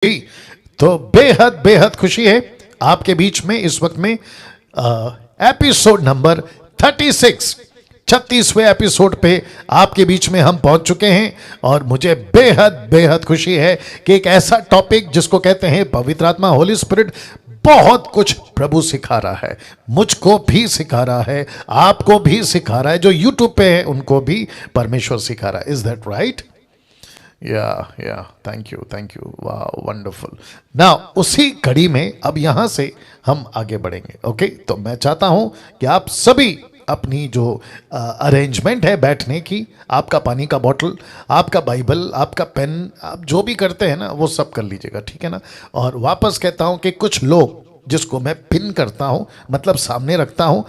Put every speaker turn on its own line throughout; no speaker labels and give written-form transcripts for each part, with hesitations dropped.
जी, तो बेहद बेहद खुशी है आपके बीच में इस वक्त में एपिसोड नंबर 36वें एपिसोड पे आपके बीच में हम पहुंच चुके हैं और मुझे बेहद बेहद खुशी है कि एक ऐसा टॉपिक जिसको कहते हैं पवित्र आत्मा, होली स्पिरिट, बहुत कुछ प्रभु सिखा रहा है, मुझको भी सिखा रहा है, आपको भी सिखा रहा है, जो यूट्यूब पे है उनको भी परमेश्वर सिखा रहा है। Is that right? या थैंक यू, वाह वंडरफुल। नाउ उसी कड़ी में अब यहां से हम आगे बढ़ेंगे। ओके, तो मैं चाहता हूं कि आप सभी अपनी जो अरेंजमेंट है बैठने की, आपका पानी का बोतल, आपका बाइबल, आपका पेन, आप जो भी करते हैं ना वो सब कर लीजिएगा, ठीक है ना। और वापस कहता हूं कि कुछ लोग जिसको मैं पिन करता हूं, मतलब सामने रखता हूं,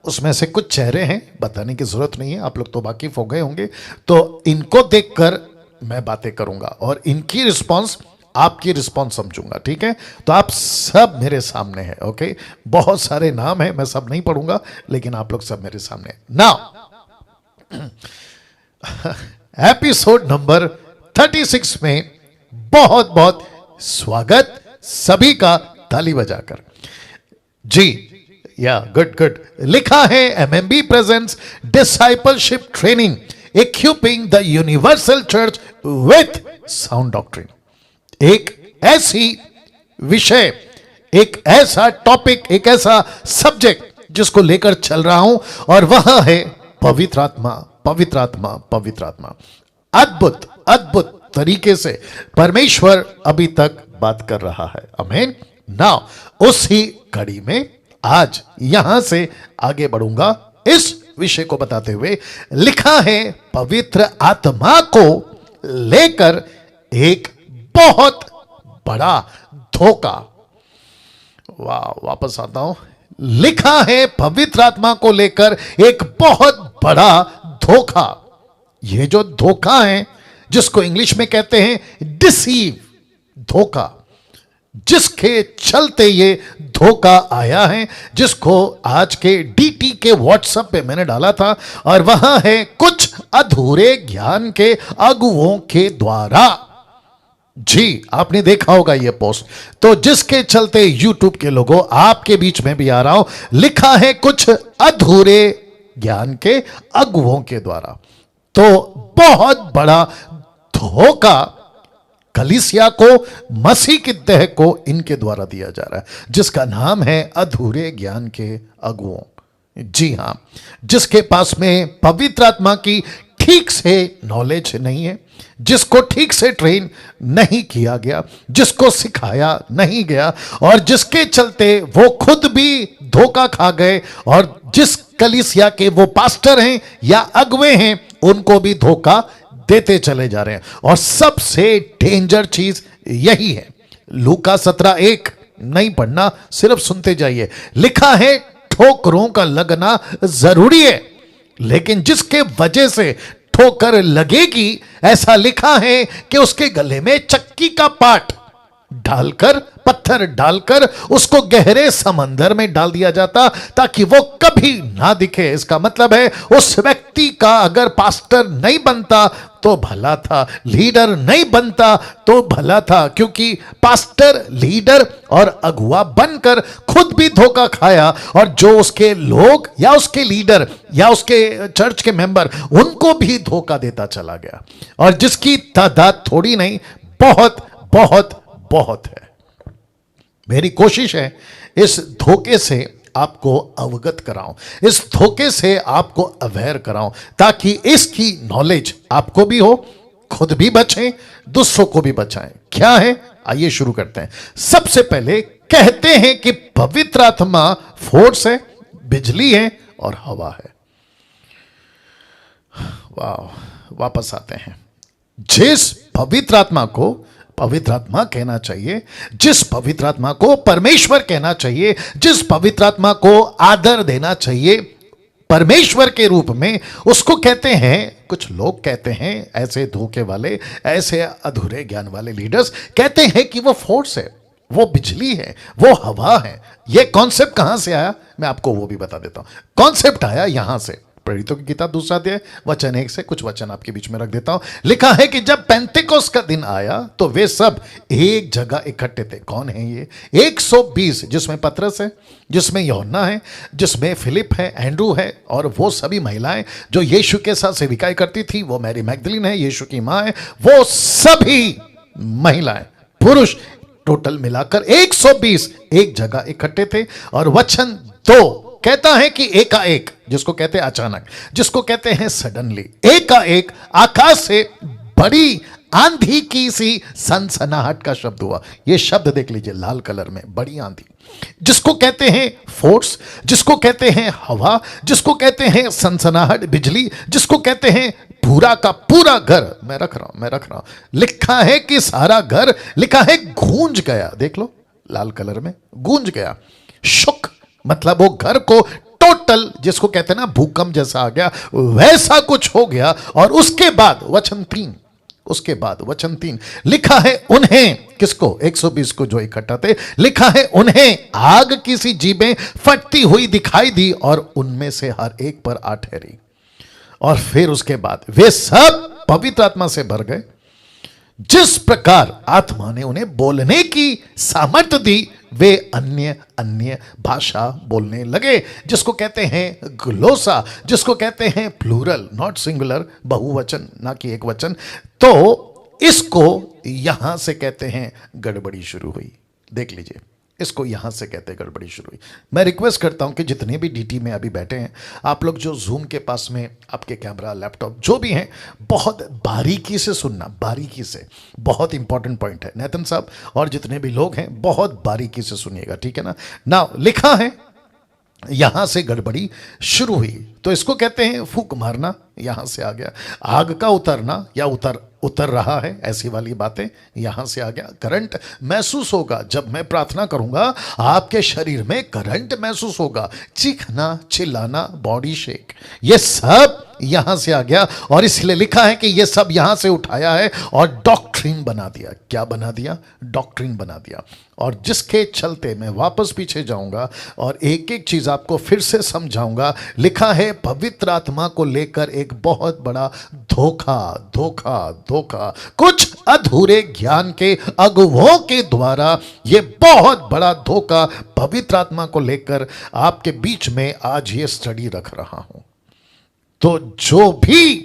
उसमें से कुछ चेहरे हैं, बताने की जरूरत नहीं है, आप लोग तो वाकिफ हो गए होंगे, तो इनको देखकर मैं बातें करूंगा और इनकी रिस्पांस आपकी रिस्पांस समझूंगा, ठीक है। तो आप सब मेरे सामने हैं। ओके, बहुत सारे नाम हैं, मैं सब नहीं पढ़ूंगा, लेकिन आप लोग सब मेरे सामने। नाउ एपिसोड नंबर 36 में बहुत बहुत स्वागत सभी का, ताली बजाकर। जी या गुड। लिखा है MMB presents discipleship training equipping the universal church with sound doctrine. एक ऐसी विषय, एक ऐसा टॉपिक, एक ऐसा सब्जेक्ट जिसको लेकर चल रहा हूं और वह है पवित्र आत्मा, पवित्र आत्मा, पवित्र आत्मा। अद्भुत अद्भुत तरीके से परमेश्वर अभी तक बात कर रहा है। आमीन। नाउ उसी कड़ी में आज यहां से आगे बढ़ूंगा इस विषय को बताते हुए। लिखा है पवित्र आत्मा को लेकर एक बहुत बड़ा धोखा। वापस आता हूं। लिखा है पवित्र आत्मा को लेकर एक बहुत बड़ा धोखा। यह जो धोखा है जिसको इंग्लिश में कहते हैं डिसीव, धोखा, जिसके चलते ये धोखा आया है, जिसको आज के डीटी के व्हाट्सएप पे मैंने डाला था, और वहां है कुछ अधूरे ज्ञान के अगुओं के द्वारा। जी, आपने देखा होगा ये पोस्ट, तो जिसके चलते यूट्यूब के लोगों आपके बीच में भी आ रहा हूं। लिखा है कुछ अधूरे ज्ञान के अगुओं के द्वारा। तो बहुत बड़ा धोखा कलीसिया को, मसीह की देह को इनके द्वारा दिया जा रहा है, जिसका नाम है अधूरे ज्ञान के अगुओं। जी हां, जिसके पास में पवित्र आत्मा की ठीक से नॉलेज नहीं है, जिसको ठीक से ट्रेन नहीं किया गया, जिसको सिखाया नहीं गया, और जिसके चलते वो खुद भी धोखा खा गए, और जिस कलीसिया के वो पास्टर हैं या अगुवे हैं उनको भी धोखा देते चले जा रहे हैं। और सबसे डेंजर चीज यही है। लूका 17:1 नहीं पढ़ना, सिर्फ सुनते जाइए। लिखा है ठोकरों का लगना जरूरी है, लेकिन जिसके वजह से ठोकर लगेगी, ऐसा लिखा है कि उसके गले में चक्की का पाट डालकर, पत्थर डालकर उसको गहरे समंदर में डाल दिया जाता ताकि वो कभी ना दिखे। इसका मतलब है उस व्यक्ति का अगर पास्टर नहीं बनता तो भला था, लीडर नहीं बनता तो भला था, क्योंकि पास्टर, लीडर और अगुआ बनकर खुद भी धोखा खाया, और जो उसके लोग या उसके लीडर या उसके चर्च के मेंबर, उनको भी धोखा देता चला गया। और जिसकी तादाद थोड़ी नहीं, बहुत बहुत बहुत है। मेरी कोशिश है इस धोखे से आपको अवगत कराऊं, इस धोखे से आपको अवेयर कराऊं, ताकि इसकी नॉलेज आपको भी हो, खुद भी बचें, दूसरों को भी बचाएं। क्या है, आइए शुरू करते हैं। सबसे पहले कहते हैं कि पवित्र आत्मा फोर्स है, बिजली है और हवा है। वाह, वापस आते हैं। जिस पवित्र आत्मा को पवित्र आत्मा कहना चाहिए, जिस पवित्र आत्मा को परमेश्वर कहना चाहिए, जिस पवित्र आत्मा को आदर देना चाहिए परमेश्वर के रूप में, उसको कहते हैं, कुछ लोग कहते हैं, ऐसे धोखे वाले, ऐसे अधूरे ज्ञान वाले लीडर्स कहते हैं कि वो फोर्स है, वो बिजली है, वो हवा है। ये कॉन्सेप्ट कहां से आया, मैं आपको वो भी बता देता हूं। कॉन्सेप्ट आया यहां से, प्रेरितों की किताब 2 अध्याय वचन 1 से कुछ वचन आपके बीच में रख देता हूं। लिखा है कि जब पेंटेकोस्त का दिन आया तो वे सब एक जगह इकट्ठे थे। कौन है ये? 120, जिसमें पतरस है, जिसमें यूहन्ना है, जिसमें फिलिप है, एंड्रू है, और वो सभी महिलाएं जो यीशु के साथ सेविकाई करती थी। वो मैरी मैगदलीन है, यीशु की मां है, वो सभी महिलाएं, पुरुष, टोटल मिलाकर 120 एक जगह इकट्ठे थे। और वचन 2 कहता है कि एकाएक, जिसको कहते हैं अचानक, जिसको कहते हैं सडनली, एकाएक आकाश से बड़ी आंधी की सी सनसनाहट का शब्द हुआ। यह शब्द देख लीजिए, लाल कलर में, बड़ी आंधी, जिसको कहते हैं फोर्स, जिसको कहते हैं हवा, जिसको कहते हैं सनसनाहट, बिजली, जिसको कहते हैं पूरा का पूरा घर। मैं रख रहा हूं, लिखा है कि सारा घर, लिखा है गूंज गया। देख लो, लाल कलर में, गूंज गया। शुक मतलब वो घर को टोटल, जिसको कहते हैं ना भूकंप जैसा आ गया, वैसा कुछ हो गया। और उसके बाद वचन 3, उसके बाद वचन 3 लिखा है, उन्हें, किसको? 120 को जो इकट्ठा थे, लिखा है उन्हें आग की सी जीभें फटती हुई दिखाई दी और उनमें से हर एक पर आ ठहरी। और फिर उसके बाद वे सब पवित्र आत्मा से भर गए, जिस प्रकार आत्मा ने उन्हें बोलने की सामर्थ्य दी, वे अन्य अन्य भाषा बोलने लगे, जिसको कहते हैं ग्लोसा, जिसको कहते हैं प्लूरल, नॉट सिंगुलर, बहुवचन ना कि एक वचन। तो इसको यहां से कहते हैं गड़बड़ी शुरू हुई। देख लीजिए, इसको यहां से कहते हैं गड़बड़ी शुरू हुई। मैं रिक्वेस्ट करता हूं कि जितने भी डीटी में अभी बैठे हैं, आप लोग जो जूम के पास में आपके कैमरा, लैपटॉप जो भी हैं, बहुत बारीकी से सुनना, बारीकी से, बहुत इंपॉर्टेंट पॉइंट है। नेतन साहब और जितने भी लोग हैं, बहुत बारीकी से सुनिएगा, ठीक है ना। नाउ लिखा है यहां से गड़बड़ी शुरू हुई, तो इसको कहते हैं फूंक मारना, यहां से आ गया। आग का उतरना या उतर रहा है, ऐसी वाली बातें यहां से आ गया। करंट महसूस होगा, जब मैं प्रार्थना करूंगा आपके शरीर में करंट महसूस होगा। चीखना, चिल्लाना, बॉडी शेक, ये सब यहां से आ गया। और इसलिए लिखा है कि ये सब यहां से उठाया है और डॉक्ट्रिन बना दिया। क्या बना दिया? डॉक्ट्रिन बना दिया। और जिसके चलते मैं वापस पीछे जाऊंगा और एक एक चीज आपको फिर से समझाऊंगा। लिखा है पवित्र आत्मा को लेकर एक बहुत बड़ा धोखा, धोखा, धोखा, कुछ अधूरे ज्ञान के अगुवों के द्वारा ये बहुत बड़ा धोखा पवित्र आत्मा को लेकर आपके बीच में आज ये स्टडी रख रहा हूं। तो जो भी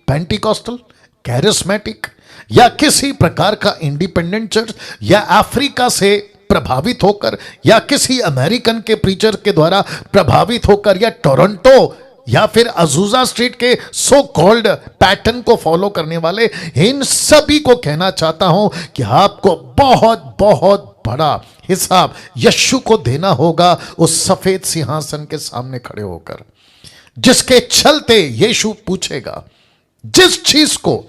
पेंटिकॉस्टल, कैरिस्मेटिक या किसी प्रकार का इंडिपेंडेंट चर्च या अफ्रीका से प्रभावित होकर या किसी अमेरिकन के प्रीचर के द्वारा प्रभावित होकर या टोरंटो या फिर अजूजा स्ट्रीट के सो कॉल्ड पैटर्न को फॉलो करने वाले, इन सभी को कहना चाहता हूं कि आपको बहुत बहुत बड़ा हिसाब यीशु को देना होगा उस सफेद सिंहासन के सामने खड़े होकर, जिसके चलते यीशु पूछेगा जिस चीज को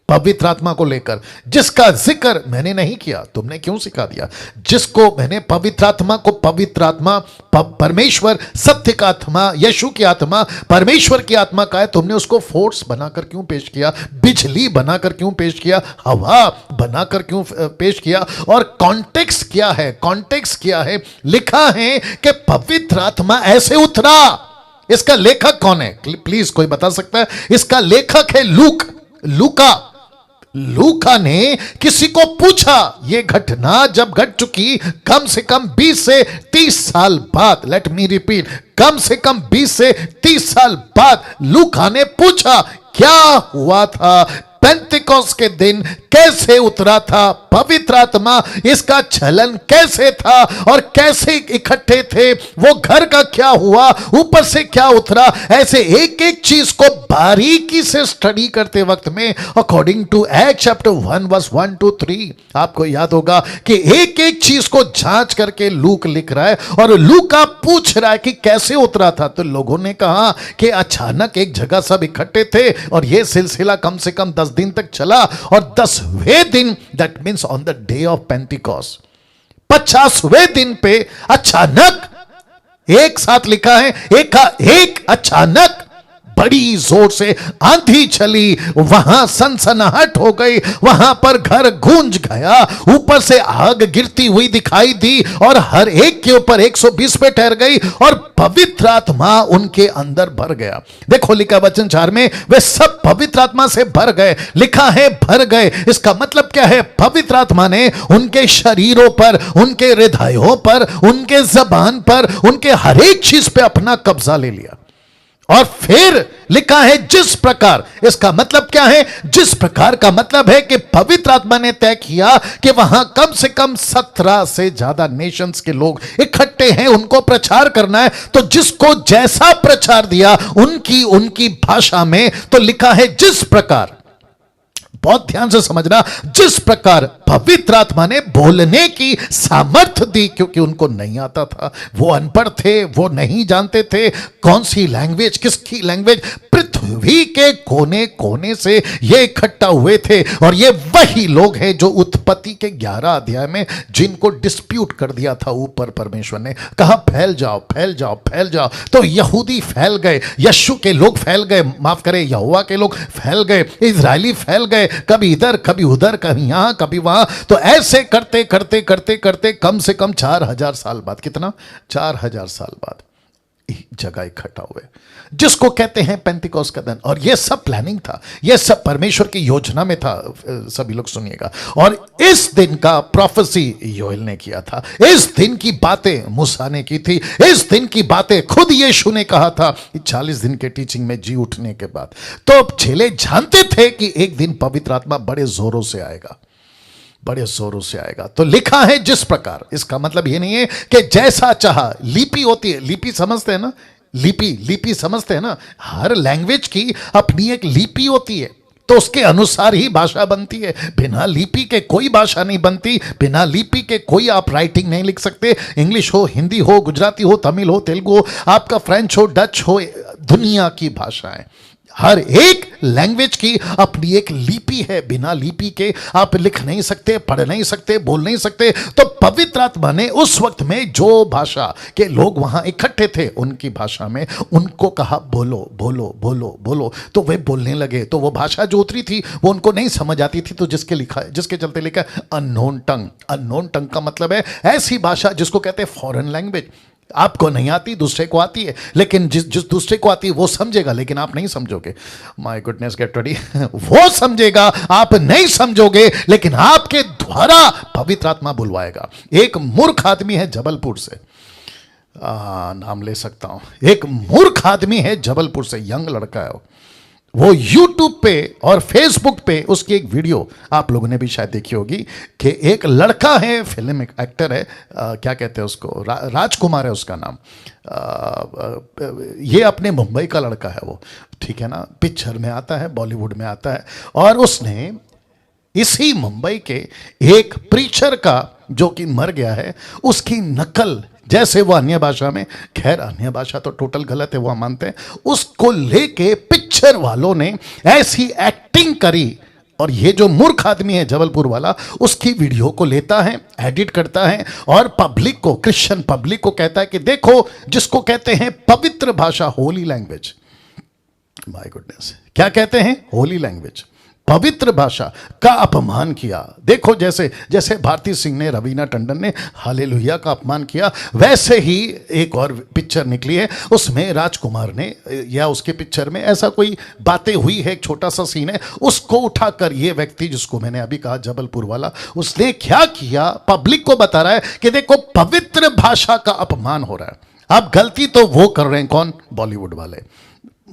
पवित्र आत्मा को लेकर, जिसका जिक्र मैंने नहीं किया, तुमने क्यों सिखा दिया? जिसको मैंने पवित्र आत्मा को, पवित्र आत्मा परमेश्वर, सत्य का आत्मा, यीशु की आत्मा, परमेश्वर की आत्मा का है, तुमने उसको फोर्स बनाकर क्यों पेश किया? बिजली बनाकर क्यों पेश किया? हवा बनाकर क्यों पेश किया? और कॉन्टेक्स्ट क्या है? कॉन्टेक्स्ट क्या है? लिखा है कि पवित्र आत्मा ऐसे उतरा। इसका लेखक कौन है? प्लीज कोई बता सकता है? इसका लेखक है लूका ने किसी को पूछा, यह घटना जब घट चुकी कम से कम 20 से 30 साल बाद, लेट मी रिपीट, कम से कम 20 से 30 साल बाद लूका ने पूछा क्या हुआ था, पेंतिकोस्त के दिन कैसे उतरा था पवित्र आत्मा, इसका चलन कैसे था और कैसे इकट्ठे थे, वो घर का क्या हुआ, ऊपर से क्या उतरा। ऐसे एक एक चीज को बारीकी से स्टडी करते वक्त में according to Act chapter 1 verse 1 to 3 आपको याद होगा कि एक एक चीज को जांच करके लूक लिख रहा है और लूका पूछ रहा है कि कैसे उतरा था। तो लोगों ने कहा कि अचानक एक जगह सब इकट्ठे थे और यह सिलसिला कम से कम 10 दिन तक चला और 10वें दिन, that means on the day of Pentecost, 50वें दिन पे अचानक, एक साथ लिखा है एक अचानक बड़ी जोर से आंधी चली, वहां सनसनाहट हो गई, वहां पर घर गूंज गया, ऊपर से आग गिरती हुई दिखाई दी और हर एक के ऊपर 120 पे ठहर गई और पवित्र आत्मा उनके अंदर भर गया। देखो लिखा वचन 4 में, वे सब पवित्र आत्मा से भर गए। लिखा है भर गए, इसका मतलब क्या है? पवित्र आत्मा ने उनके शरीरों पर, उनके हृदयों पर, उनके जबान पर, उनके हर एक चीज पे अपना कब्जा ले लिया। और फिर लिखा है जिस प्रकार, इसका मतलब क्या है? जिस प्रकार का मतलब है कि पवित्र आत्मा ने तय किया कि वहां कम से कम 17 से ज्यादा नेशंस के लोग इकट्ठे हैं, उनको प्रचार करना है। तो जिसको जैसा प्रचार दिया उनकी भाषा में, तो लिखा है जिस प्रकार, बहुत ध्यान से समझना, जिस प्रकार पवित्र आत्मा ने बोलने की सामर्थ्य दी, क्योंकि उनको नहीं आता था, वो अनपढ़ थे, वो नहीं जानते थे कौन सी लैंग्वेज, किसकी लैंग्वेज। पृथ्वी के कोने कोने से ये इकट्ठा हुए थे और ये वही लोग हैं जो उत्पत्ति के 11 अध्याय में जिनको डिस्प्यूट कर दिया था ऊपर परमेश्वर ने, कहा फैल जाओ फैल जाओ फैल जाओ। तो यहूदी फैल गए, यशु के लोग फैल गए, माफ करें यहोवा के लोग फैल गए, इजरायली फैल गए, कभी इधर कभी उधर, कभी यहां कभी वहां। तो ऐसे करते करते करते करते कम से कम 4000 साल बाद, कितना? 4000 साल बाद जगह इकट्ठा हुए, जिसको कहते हैं पेंतिकोस्त का दिन। और यह सब प्लानिंग था, यह सब परमेश्वर की योजना में था। सभी लोग सुनिएगा। और इस दिन का प्रोफेसी योएल ने किया था, इस दिन की बातें मूसा ने की थी, इस दिन की बातें खुद यीशु ने कहा था 40 दिन के टीचिंग में जी उठने के बाद। तो चेले जानते थे कि एक दिन पवित्र आत्मा बड़े जोरों से आएगा, बड़े जोरों से आएगा। तो लिखा है जिस प्रकार, इसका मतलब ये नहीं है कि जैसा चाहा। लिपि होती है, लिपि समझते हैं ना, लिपि समझते हैं ना, हर लैंग्वेज की अपनी एक लिपि होती है, तो उसके अनुसार ही भाषा बनती है। बिना लिपि के कोई भाषा नहीं बनती, बिना लिपि के कोई आप राइटिंग नहीं लिख सकते। इंग्लिश हो, हिंदी हो, गुजराती हो, तमिल हो, तेलुगु हो, आपका फ्रेंच हो, डच हो, दुनिया की भाषाएं, हर एक लैंग्वेज की अपनी एक लिपि है। बिना लिपि के आप लिख नहीं सकते, पढ़ नहीं सकते, बोल नहीं सकते। तो पवित्र आत्मा ने उस वक्त में जो भाषा के लोग वहां इकट्ठे थे, उनकी भाषा में उनको कहा बोलो बोलो बोलो बोलो। तो वे बोलने लगे। तो वो भाषा जो उतरी थी वो उनको नहीं समझ आती थी, तो जिसके चलते लिखा अननोन टंग। अननोन टंग का मतलब है ऐसी भाषा जिसको कहते हैं फॉरेन लैंग्वेज। आपको नहीं आती, दूसरे को आती है, लेकिन जिस दूसरे को आती है वो समझेगा, लेकिन आप नहीं समझोगे। My goodness, get ready. वो समझेगा, आप नहीं समझोगे, लेकिन आपके द्वारा पवित्र आत्मा बुलवाएगा। एक मूर्ख आदमी है जबलपुर से, नाम ले सकता हूं, एक मूर्ख आदमी है जबलपुर से, यंग लड़का है वो YouTube पे और Facebook पे उसकी एक वीडियो आप लोगों ने भी शायद देखी होगी कि एक लड़का है, फिल्म एक्टर है, क्या कहते हैं उसको, राजकुमार है उसका नाम। ये अपने मुंबई का लड़का है वो, ठीक है ना, पिक्चर में आता है, बॉलीवुड में आता है। और उसने इसी मुंबई के एक प्रीचर का, जो कि मर गया है, उसकी नकल, जैसे वो अन्य भाषा में, खैर अन्य भाषा तो टोटल गलत है वो हम मानते हैं, उसको लेके पिक्चर वालों ने ऐसी एक्टिंग करी। और ये जो मूर्ख आदमी है जबलपुर वाला, उसकी वीडियो को लेता है, एडिट करता है और पब्लिक को, क्रिश्चियन पब्लिक को कहता है कि देखो, जिसको कहते हैं पवित्र भाषा, होली लैंग्वेज। माय गुडनेस, क्या कहते हैं? होली लैंग्वेज, पवित्र भाषा का अपमान किया। देखो जैसे जैसे भारती सिंह ने, रवीना टंडन ने हालेलुया का अपमान किया, वैसे ही एक और पिक्चर निकली है, उसमें राजकुमार ने, या उसके पिक्चर में ऐसा कोई बातें हुई है, एक छोटा सा सीन है, उसको उठाकर ये व्यक्ति, जिसको मैंने अभी कहा जबलपुर वाला, उसने क्या किया, पब्लिक को बता रहा है कि देखो पवित्र भाषा का अपमान हो रहा है। अब गलती तो वो कर रहे हैं, कौन? बॉलीवुड वाले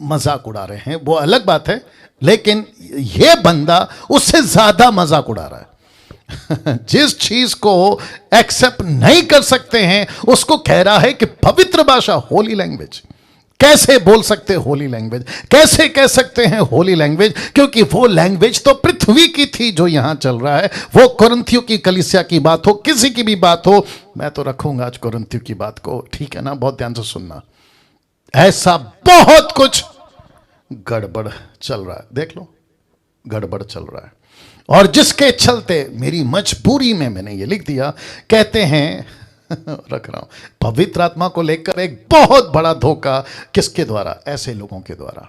मजाक उड़ा रहे हैं, वो अलग बात है, लेकिन ये बंदा उससे ज्यादा मजाक उड़ा रहा है। जिस चीज को एक्सेप्ट नहीं कर सकते हैं उसको कह रहा है कि पवित्र भाषा, होली लैंग्वेज। कैसे बोल सकते होली लैंग्वेज? कैसे कह सकते हैं होली लैंग्वेज? क्योंकि वो लैंग्वेज तो पृथ्वी की थी जो यहां चल रहा है। वो कुरिन्थियों की कलीसिया की बात हो, किसी की भी बात हो, मैं तो रखूंगा आज कुरिन्थियों की बात को, ठीक है ना? बहुत ध्यान से सुनना, ऐसा बहुत कुछ गड़बड़ चल रहा है, देख लो, गड़बड़ चल रहा है। और जिसके चलते मेरी मजबूरी में मैंने ये लिख दिया, कहते हैं रख रहा हूं, पवित्र आत्मा को लेकर एक बहुत बड़ा धोखा किसके द्वारा? ऐसे लोगों के द्वारा।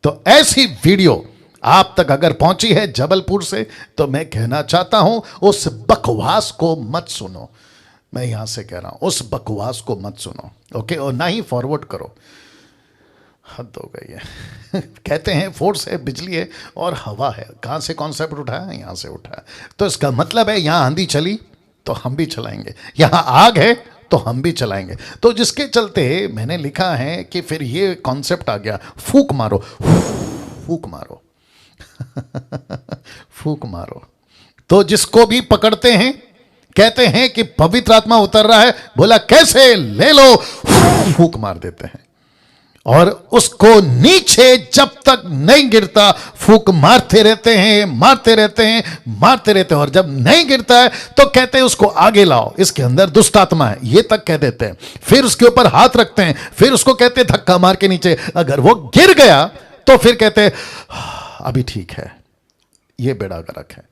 तो ऐसी वीडियो आप तक अगर पहुंची है जबलपुर से, तो मैं कहना चाहता हूं उस बकवास को मत सुनो। मैं यहां से कह रहा हूं उस बकवास को मत सुनो, ओके? और ना ही फॉरवर्ड करो, हद हो गई है। कहते हैं फोर्स है, बिजली है और हवा है। कहां से कॉन्सेप्ट उठाया है? यहां से उठाया। तो इसका मतलब है यहां आंधी चली तो हम भी चलाएंगे, यहां आग है तो हम भी चलाएंगे। तो जिसके चलते मैंने लिखा है कि फिर ये कॉन्सेप्ट आ गया, फूक मारो, फूक मारो। फूक मारो। तो जिसको भी पकड़ते हैं कहते हैं कि पवित्र आत्मा उतर रहा है, बोला कैसे? ले लो, फूक मार देते हैं और उसको नीचे जब तक नहीं गिरता फूक मारते रहते हैं, मारते रहते हैं, मारते रहते हैं। और जब नहीं गिरता है तो कहते हैं उसको आगे लाओ, इसके अंदर दुष्ट आत्मा है, ये तक कह देते हैं। फिर उसके ऊपर हाथ रखते हैं, फिर उसको कहते हैं धक्का मार के नीचे। अगर वो गिर गया तो फिर कहते हैं अभी ठीक है। ये बेड़ा गर्क है।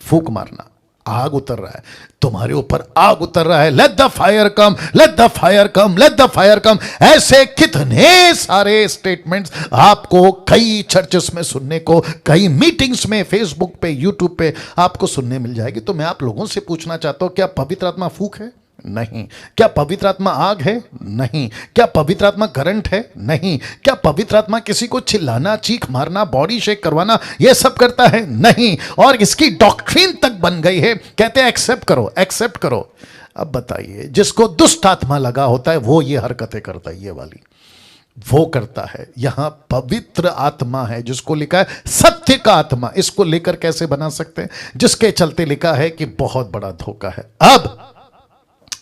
फूक मारना, आग उतर रहा है तुम्हारे ऊपर, आग उतर रहा है। Let the fire come, let the fire come, let the fire come. ऐसे कितने सारे स्टेटमेंट्स आपको कई चर्चेस में सुनने को, कई मीटिंग्स में, फेसबुक पे, यूट्यूब पे आपको सुनने मिल जाएगी। तो मैं आप लोगों से पूछना चाहता हूं, क्या पवित्र आत्मा फूक है? नहीं। क्या पवित्र आत्मा आग है? नहीं। क्या पवित्र आत्मा करंट है? नहीं। क्या पवित्र आत्मा किसी को चिल्लाना, चीख मारना, बॉडी शेक करवाना, यह सब करता है? नहीं। और इसकी डॉक्ट्रिन तक बन गई है, कहते हैं एक्सेप्ट करो, एक्सेप्ट करो। अब बताइए, जिसको दुष्ट आत्मा लगा होता है वो ये हरकतें करता है, ये वाली वो करता है। यहां पवित्र आत्मा है जिसको लिखा है सत्य का आत्मा, इसको लेकर कैसे बना सकते हैं? जिसके चलते लिखा है कि बहुत बड़ा धोखा है। अब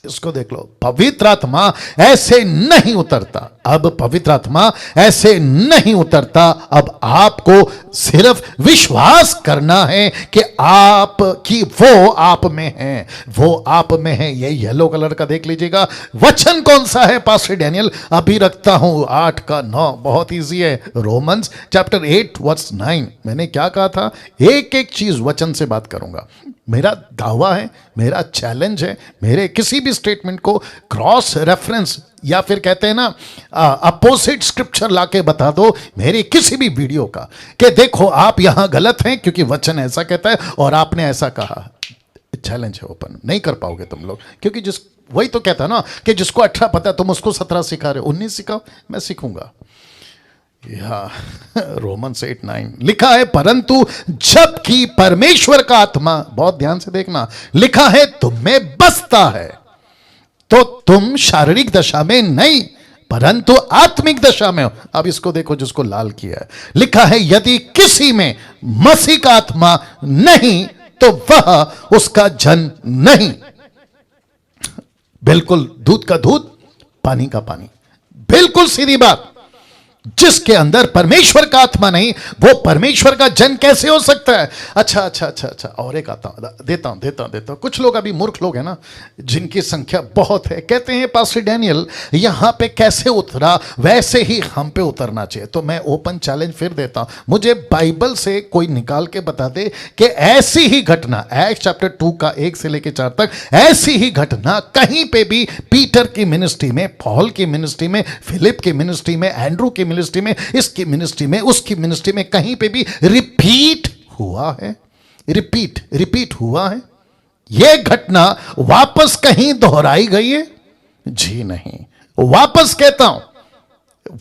इसको देख लो, पवित्र आत्मा ऐसे नहीं उतरता। अब पवित्र आत्मा ऐसे नहीं उतरता। अब आपको सिर्फ विश्वास करना है कि आप की वो आप में है, वो आप में है। ये येलो कलर का देख लीजिएगा। वचन कौन सा है पास्टर डैनियल? अभी रखता हूं 8 का 9, बहुत इजी है। Romans chapter 8 verse 9। मैंने क्या कहा था? एक एक चीज वचन से बात करूंगा। मेरा दावा है, मेरा चैलेंज है, मेरे किसी भी स्टेटमेंट को क्रॉस रेफरेंस या फिर कहते हैं ना अपोजिट स्क्रिप्चर लाके बता दो मेरी किसी भी वीडियो का, कि देखो आप यहां गलत हैं क्योंकि वचन ऐसा कहता है और आपने ऐसा कहा। चैलेंज है ओपन, नहीं कर पाओगे तुम लोग, क्योंकि जिस वही तो कहता है ना कि जिसको 18 पता है तुम उसको 17 सिखा रहे हो। 19 सिखाओ, मैं सीखूंगा। रोमन्स 8:9 लिखा है, परंतु जबकि परमेश्वर का आत्मा, बहुत ध्यान से देखना, लिखा है तुम में बसता है, तो तुम शारीरिक दशा में नहीं परंतु आत्मिक दशा में हो। अब इसको देखो जिसको लाल किया है, लिखा है यदि किसी में मसीह का आत्मा नहीं तो वह उसका जन नहीं। बिल्कुल दूध का दूध, पानी का पानी, बिल्कुल सीधी बात। जिसके अंदर परमेश्वर का आत्मा नहीं वो परमेश्वर का जन कैसे हो सकता है? अच्छा, और एक आता हूं, देता हूं। कुछ लोग अभी मूर्ख लोग हैं ना, जिनकी संख्या बहुत है, कहते हैं पास्टर डैनियल यहां पे कैसे उतरा वैसे ही हम पे उतरना चाहिए। तो मैं ओपन चैलेंज फिर देता हूं, मुझे बाइबल से कोई निकाल के बता दे कि ऐसी ही घटना, एक्ट्स चैप्टर 2 का 1 से लेकर 4 तक, ऐसी ही घटना कहीं पे भी पीटर की मिनिस्ट्री में, पॉल की मिनिस्ट्री में, फिलिप की मिनिस्ट्री में, एंड्रू की मिनिस्ट्री में, इसकी मिनिस्ट्री में, उसकी मिनिस्ट्री में कहीं पे भी रिपीट हुआ है? रिपीट हुआ है? यह घटना वापस कहीं दोहराई गई है? जी नहीं। वापस कहता हूं,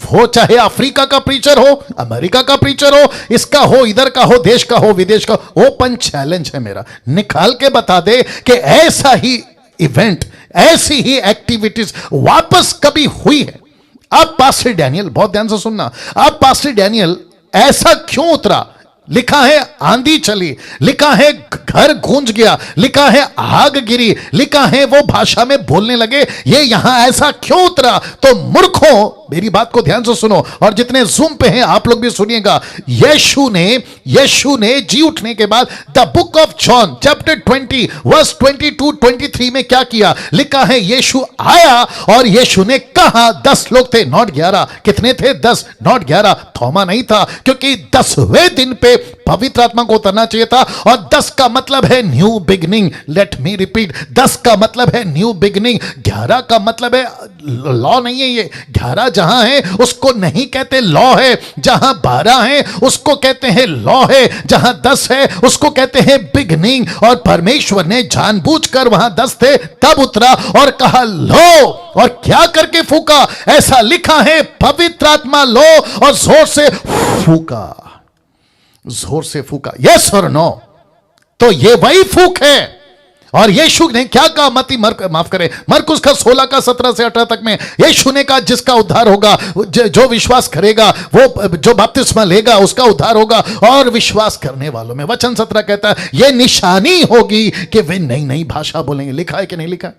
वो चाहे अफ्रीका का प्रीचर हो, अमेरिका का प्रीचर हो, इसका हो, इधर का हो, देश का हो, विदेश का, ओपन चैलेंज है मेरा, निकाल के बता दे कि ऐसा ही इवेंट, ऐसी ही एक्टिविटीज वापस कभी हुई है। अब पास्टर डैनियल, बहुत ध्यान से सुनना, अब पास्टर डैनियल ऐसा क्यों उतरा? लिखा है आंधी चली, लिखा है घर गूंज गया, लिखा है आग गिरी, लिखा है वो भाषा में बोलने लगे। ये यहां ऐसा क्यों उतरा? तो मूर्खों, मेरी बात को ध्यान से सुनो, और जितने जूम पे हैं आप लोग भी सुनिएगा। यीशु ने जी उठने के बाद the book of John chapter 20 verse 22-23 में क्या किया? लिखा है यीशु आया और यीशु ने कहा, 10 लोग थे, नॉट 11। कितने थे? 10, नॉट 11। थोमा नहीं था, क्योंकि 10वें दिन पे पवित्र आत्मा को उतरना चाहिए था। और 10 का मतलब है new beginning. Let me repeat, 10 का मतलब है न्यू बिगिनिंग। 11 का मतलब है लॉ नहीं है ये। 11 जहां है उसको नहीं कहते लॉ है, जहां 12 है उसको कहते हैं लॉ है, जहां 10 है उसको कहते हैं बिगिनिंग। और परमेश्वर ने जानबूझकर वहां 10 थे तब उतरा और कहा लो, और क्या करके फूका? ऐसा लिखा है पवित्र आत्मा लो, और जोर से फूका, जोर से फूका। यस और नो? तो ये वही फूक है। और यीशु ने क्या कहा? माफ करें, मरकुस का 16 का 17 से 18 तक में यीशु ने कहा जिसका उद्धार होगा, जो विश्वास करेगा, वो जो बपतिस्मा लेगा उसका उद्धार होगा। और विश्वास करने वालों में, वचन 17 कहता है यह निशानी होगी कि वे नई नई भाषा बोलेंगे। लिखा है कि नहीं लिखा?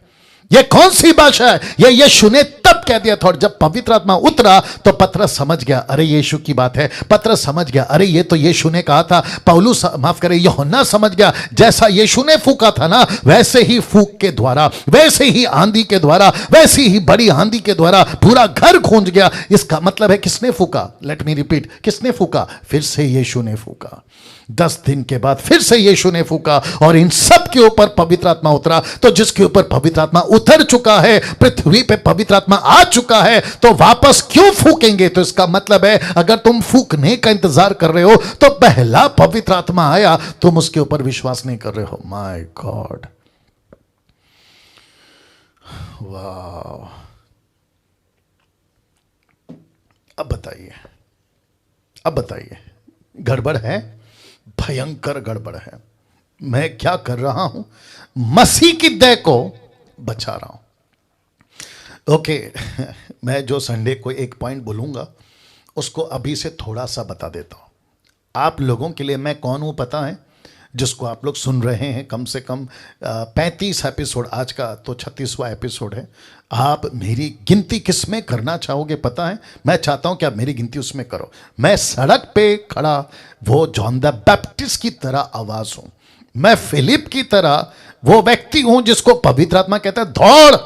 ये कौन सी भाषा है? ये यीशु ने तब कह दिया था। और जब पवित्र आत्मा उतरा तो पतरस समझ गया, अरे यीशु की बात है। पतरस समझ गया, अरे ये तो यीशु ने कहा था। पौलुस, माफ करें, यूहन्ना समझ गया, जैसा यीशु ने फूका था ना, वैसे ही फूक के द्वारा, वैसे ही आंधी के द्वारा, वैसी ही बड़ी आंधी के द्वारा पूरा घर गूंज गया। इसका मतलब है किसने फूका? लेट मी रिपीट, किसने फूका? फिर से यीशु ने फूका। 10 दिन के बाद फिर से यीशु ने फूका और इन सब के ऊपर पवित्र आत्मा उतरा। तो जिसके ऊपर पवित्र आत्मा उतर चुका है, पृथ्वी पे पवित्र आत्मा आ चुका है, तो वापस क्यों फूकेंगे? तो इसका मतलब है अगर तुम फूकने का इंतजार कर रहे हो तो पहला पवित्र आत्मा आया, तुम उसके ऊपर विश्वास नहीं कर रहे हो। माय गॉड, वाह। अब बताइए, गड़बड़ है, भयंकर गड़बड़ है। मैं क्या कर रहा हूं? मसीह की देह को बचा रहा हूं। ओके, मैं जो संडे को एक पॉइंट बोलूंगा उसको अभी से थोड़ा सा बता देता हूं। आप लोगों के लिए मैं कौन हूं पता है? जिसको आप लोग सुन रहे हैं कम से कम 35 एपिसोड, आज का तो 36वां एपिसोड है। आप मेरी गिनती किस में करना चाहोगे पता है? मैं चाहता हूं कि आप मेरी गिनती उसमें करो। मैं सड़क पे खड़ा वो जॉन द बैप्टिस्ट की तरह आवाज हूं। मैं फिलिप की तरह वो व्यक्ति हूं जिसको पवित्र आत्मा कहता है दौड़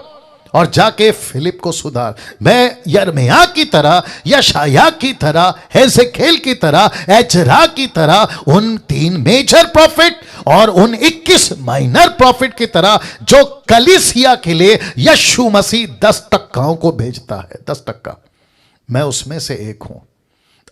और जाके फिलिप को सुधार। मैं यिर्मयाह की तरह, यशायाह की तरह, हेzekiel की तरह, एजरा की तरह, उन 3 मेजर प्रॉफिट और उन 21 माइनर प्रॉफिट की तरह जो कलीसिया के लिए यीशु मसीह 10 टक्काओं को भेजता है। 10 टक्का, मैं उसमें से एक हूं।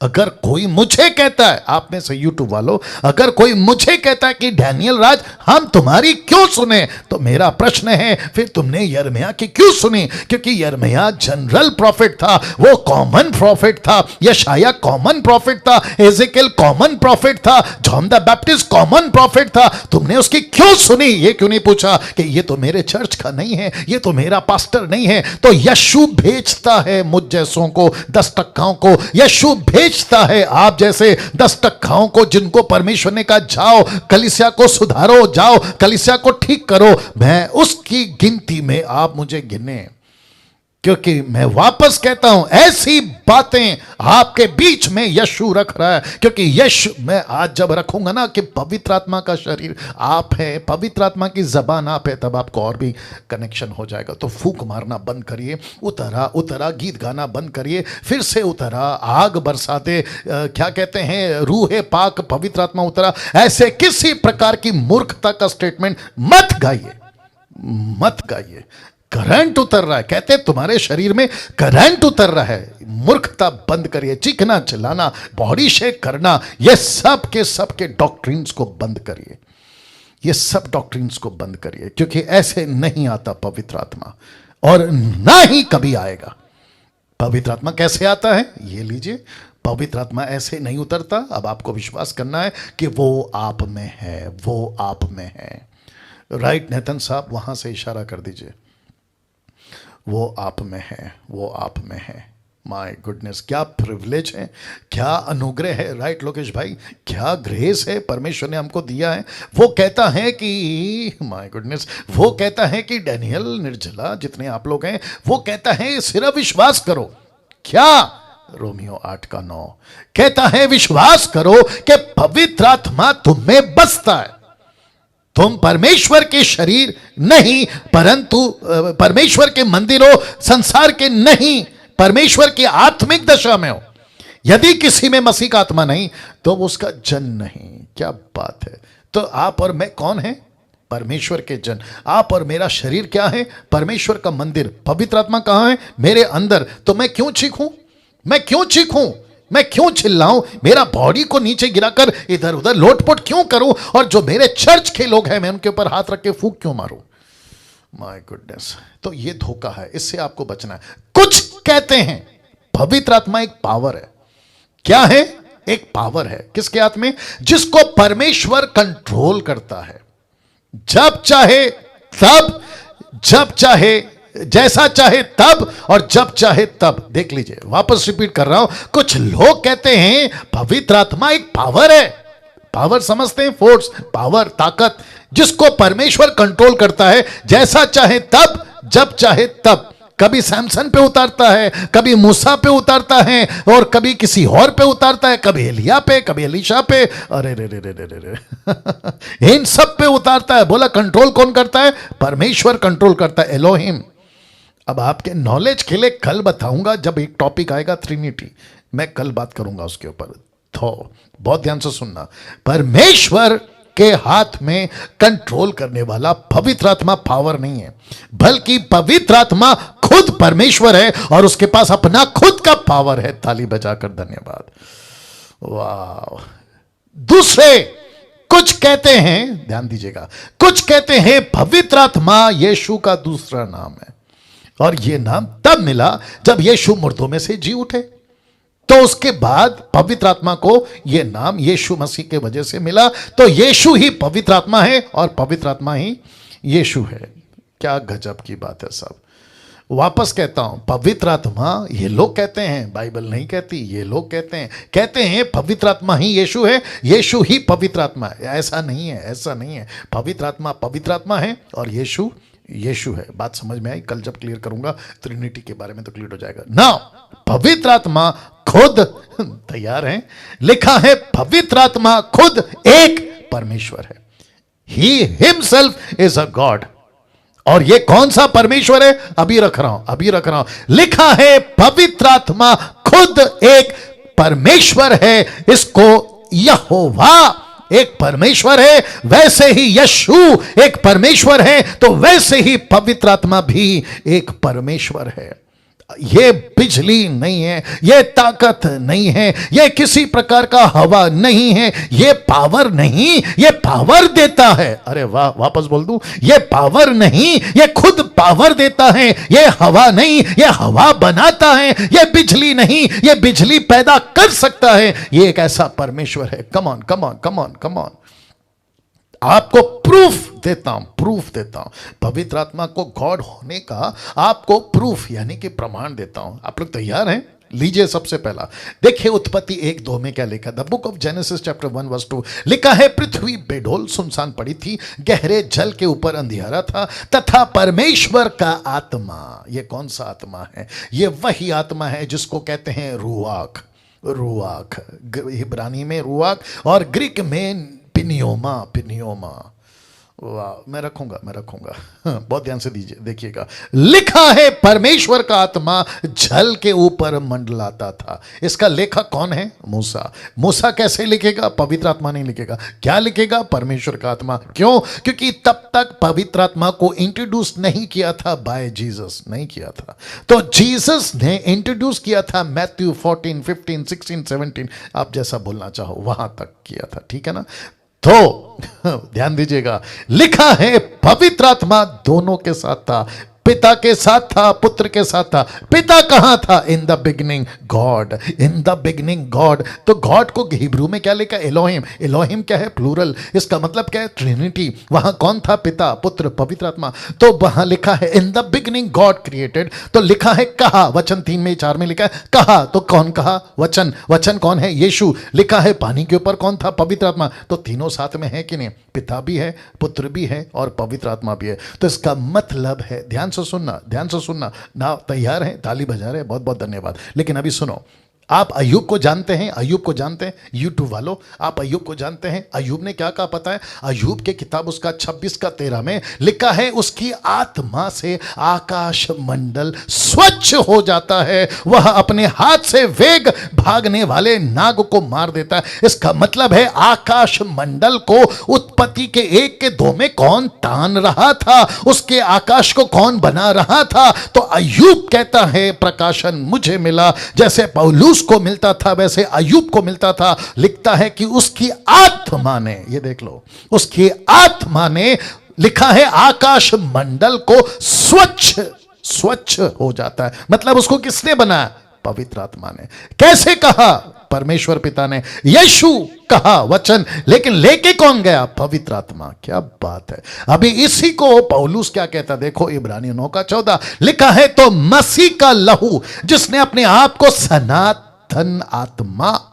अगर कोई मुझे कहता है, आप में से यूट्यूब वालों, अगर कोई मुझे कहता है कि डैनियल राज हम तुम्हारी क्यों सुने, तो मेरा प्रश्न है फिर तुमने यिर्मयाह की क्यों सुनी? क्योंकि यिर्मयाह जनरल प्रॉफिट था, वो कॉमन प्रॉफिट था। यशायाह कॉमन प्रॉफिट था, हेzekiel कॉमन प्रॉफिट था, John the Baptist common prophet था। तुमने उसकी क्यों सुनी? ये क्यों नहीं पूछा कि ये तो मेरे चर्च का नहीं है, ये तो मेरा पास्टर नहीं है। तो यीशु भेजता है मुझ जैसों को, 10 टक्काओं को। यीशु भेजता है आप जैसे 10 टक्काओं को, जिनको परमेश्वर ने कहा जाओ कलीसिया को सुधारो, जाओ कलीसिया को ठीक करो। मैं उसकी गिनती में आप मुझे गिने, क्योंकि मैं वापस कहता हूं ऐसी बातें आपके बीच में यीशु रख रहा है। क्योंकि यीशु, मैं आज जब रखूंगा ना कि पवित्र आत्मा का शरीर आप है, पवित्र आत्मा की जबान आप है, तब आपको और भी कनेक्शन हो जाएगा। तो फूंक मारना बंद करिए, उतरा उतरा गीत गाना बंद करिए, फिर से उतरा, आग बरसाते, क्या कहते हैं, रूहे पाक, पवित्र आत्मा उतरा, ऐसे किसी प्रकार की मूर्खता का स्टेटमेंट मत गाइए, मत गाइए। करंट उतर रहा है, कहते तुम्हारे शरीर में करंट उतर रहा है। मूर्खता बंद करिए, चीखना चिल्लाना, बॉडी शेक करना, ये सब के डॉक्ट्रिन्स को बंद करिए, ये सब डॉक्ट्रिन्स को बंद करिए। क्योंकि ऐसे नहीं आता पवित्र आत्मा, और ना ही कभी आएगा। पवित्र आत्मा कैसे आता है ये लीजिए, पवित्र आत्मा ऐसे नहीं उतरता। अब आपको विश्वास करना है कि वो आप में है, वो आप में है। राइट नेतन साहब, वहां से इशारा कर दीजिए, वो आप में है, वो आप में है। माय गुडनेस, क्या प्रिविलेज है, क्या अनुग्रह है। राइट लोकेश भाई, क्या ग्रेस है परमेश्वर ने हमको दिया है। वो कहता है कि माय गुडनेस, वो कहता है कि डैनियल, निर्जला, जितने आप लोग हैं, वो कहता है सिर्फ विश्वास करो। क्या? रोमियो 8:9 कहता है विश्वास करो कि पवित्र आत्मा तुम में बसता है। तुम परमेश्वर के शरीर नहीं, परंतु परमेश्वर के मंदिर हो, संसार के नहीं, परमेश्वर की आत्मिक दशा में हो। यदि किसी में मसीह का आत्मा नहीं तो वो उसका जन नहीं। क्या बात है। तो आप और मैं कौन है? परमेश्वर के जन। आप और मेरा शरीर क्या है? परमेश्वर का मंदिर। पवित्र आत्मा कहां है? मेरे अंदर। तो मैं क्यों चीखूं? मैं क्यों चीखूं? मैं क्यों चिल्लाऊं? मेरा बॉडी को नीचे गिराकर इधर उधर लोटपोट क्यों करूं? और जो मेरे चर्च के लोग हैं मैं उनके ऊपर हाथ रख के फूंक क्यों मारूं? My goodness. तो ये धोखा है, इससे आपको बचना है। कुछ कहते हैं पवित्र आत्मा एक पावर है। क्या है? एक पावर है। किसके हाथ में? जिसको परमेश्वर कंट्रोल करता है। जब चाहे तब, जब चाहे, जैसा चाहे तब, और जब चाहे तब। देख लीजिए, वापस रिपीट कर रहा हूं। कुछ लोग कहते हैं पवित्र आत्मा एक पावर है। पावर समझते हैं? फोर्स, पावर, ताकत, जिसको परमेश्वर कंट्रोल करता है। जैसा चाहे तब, जब चाहे तब। कभी सैमसन पे उतारता है, कभी मूसा पे उतारता है, और कभी किसी और पे उतारता है, कभी एलिया पे, कभी एलीशा पे। अरे रे रे रे रे रे इन सब पे उतारता है। बोला कंट्रोल कौन करता है? परमेश्वर कंट्रोल करता है, एलोहिम। अब आपके नॉलेज के लिए कल बताऊंगा, जब एक टॉपिक आएगा ट्रिनिटी, मैं कल बात करूंगा उसके ऊपर। तो बहुत ध्यान से सुनना। परमेश्वर के हाथ में कंट्रोल करने वाला पवित्र आत्मा पावर नहीं है, बल्कि पवित्र आत्मा खुद परमेश्वर है और उसके पास अपना खुद का पावर है। ताली बजाकर धन्यवाद। वाह। दूसरे कुछ कहते हैं, ध्यान दीजिएगा, कुछ कहते हैं पवित्र आत्मा यीशु का दूसरा नाम है, और यह नाम तब मिला जब यीशु मुर्दों में से जी उठे। तो उसके बाद पवित्र आत्मा को यह नाम यीशु मसीह के वजह से मिला। तो यीशु ही पवित्र आत्मा है और पवित्र आत्मा ही यीशु है। क्या गजब की बात है सब। वापस कहता हूं, पवित्र आत्मा, ये लोग कहते हैं, बाइबल नहीं कहती, ये लोग कहते हैं पवित्र आत्मा ही यीशु है, यीशु ही पवित्र आत्मा है। ऐसा नहीं है, ऐसा नहीं है। पवित्र आत्मा है और यीशु यीशु है। बात समझ में आई? कल जब क्लियर करूंगा ट्रिनिटी के बारे में तो क्लियर हो जाएगा ना। पवित्र आत्मा खुद, तैयार हैं? लिखा है पवित्र आत्मा खुद एक परमेश्वर है। He himself is a God. और ये कौन सा परमेश्वर है? अभी रख रहा हूं। लिखा है पवित्र आत्मा खुद एक परमेश्वर है। इसको यहोवा एक परमेश्वर है, वैसे ही यीशु एक परमेश्वर है, तो वैसे ही पवित्र आत्मा भी एक परमेश्वर है। ये बिजली नहीं है, ये ताकत नहीं है, ये किसी प्रकार का हवा नहीं है, ये पावर नहीं, ये पावर देता है। अरे वाह, वापस बोल दूं, ये पावर नहीं, ये खुद पावर देता है। ये हवा नहीं, ये हवा बनाता है। ये बिजली नहीं, ये बिजली पैदा कर सकता है। ये एक ऐसा परमेश्वर है। Come on come on come on come on. आपको प्रूफ देता हूं पवित्र आत्मा को गॉड होने का, आपको प्रूफ यानी कि प्रमाण देता हूं। आप लोग तैयार हैं? लीजिए, सबसे पहला देखिए उत्पत्ति 1:2 में क्या लिखा। The book of genesis chapter 1:2 लिखा है, पृथ्वी बेडोल सुनसान पड़ी थी, गहरे जल के ऊपर अंधियारा था, तथा परमेश्वर का आत्मा। ये कौन सा आत्मा है? ये वही आत्मा है जिसको कहते हैं रूआख। इब्रानी में रूआख और ग्रीक में पिनियोमा। वाह, मैं रखूंगा बहुत ध्यान से देखिएगा। लिखा है परमेश्वर का आत्मा जल के ऊपर मंडलाता था। इसका लेखक कौन है? मूसा कैसे लिखेगा? पवित्र आत्मा नहीं लिखेगा। क्या लिखेगा? परमेश्वर का आत्मा। क्यों? क्योंकि तब तक पवित्र आत्मा को इंट्रोड्यूस नहीं किया था बाय जीसस, नहीं किया था। तो जीसस ने इंट्रोड्यूस किया था मैथ्यू 14, 15, 16, 17, आप जैसा बोलना चाहो वहां तक किया था। ठीक है ना? तो ध्यान दीजिएगा, लिखा है पवित्र आत्मा दोनों के साथ था, पिता के साथ था, पुत्र के साथ था। पिता कहां था? In the beginning God, in the beginning God. तो गॉड को हिब्रू में क्या लिखा? एलोहिम क्या है? प्लूरल। इसका मतलब क्या है? ट्रिनिटी। वहां कौन था? पिता, पुत्र, पवित्र आत्मा। तो वहां लिखा है in the beginning God created. तो लिखा है कहा, वचन 3 में 4 में लिखा है कहा। तो कौन कहा? वचन कौन है? यीशु। लिखा है पानी के ऊपर कौन था? पवित्र आत्मा। तो तीनों साथ में है कि नहीं? पिता भी है, पुत्र भी है और पवित्र आत्मा भी है। तो इसका मतलब है, ध्यान से सुनना ना। तैयार हैं? ताली बजा रहे हैं, बहुत बहुत धन्यवाद। लेकिन अभी सुनो, आप अय्यूब को जानते हैं, अय्यूब को जानते हैं यूट्यूब वालों, आप अय्यूब को जानते हैं। अय्यूब ने क्या कहा पता है? अय्यूब के किताब उसका 26 का 13 में लिखा है, उसकी आत्मा से आकाश मंडल स्वच्छ हो जाता है, वह अपने हाथ से वेग भागने वाले नाग को मार देता है। इसका मतलब है आकाश मंडल को उत्पत्ति के 1 के 2 में कौन तान रहा था, उसके आकाश को कौन बना रहा था? तो अय्यूब कहता है प्रकाशन मुझे मिला, जैसे पौलुस को मिलता था वैसे अय्यूब को मिलता था। लिखता है कि उसकी आत्मा ने, ये देख लो, उसकी आत्मा ने, लिखा है आकाश मंडल को स्वच्छ हो जाता है। मतलब उसको किसने बनाया? पवित्र आत्मा ने। कैसे कहा? परमेश्वर पिता ने। यीशु कहा वचन, लेकिन लेके कौन गया? पवित्र आत्मा। क्या बात है। अभी इसी को पौलुस क्या कहता, देखो इब्रानियों 9 का 14 लिखा है, तो मसीह का लहू जिसने अपने आप को सनातन आत्मा,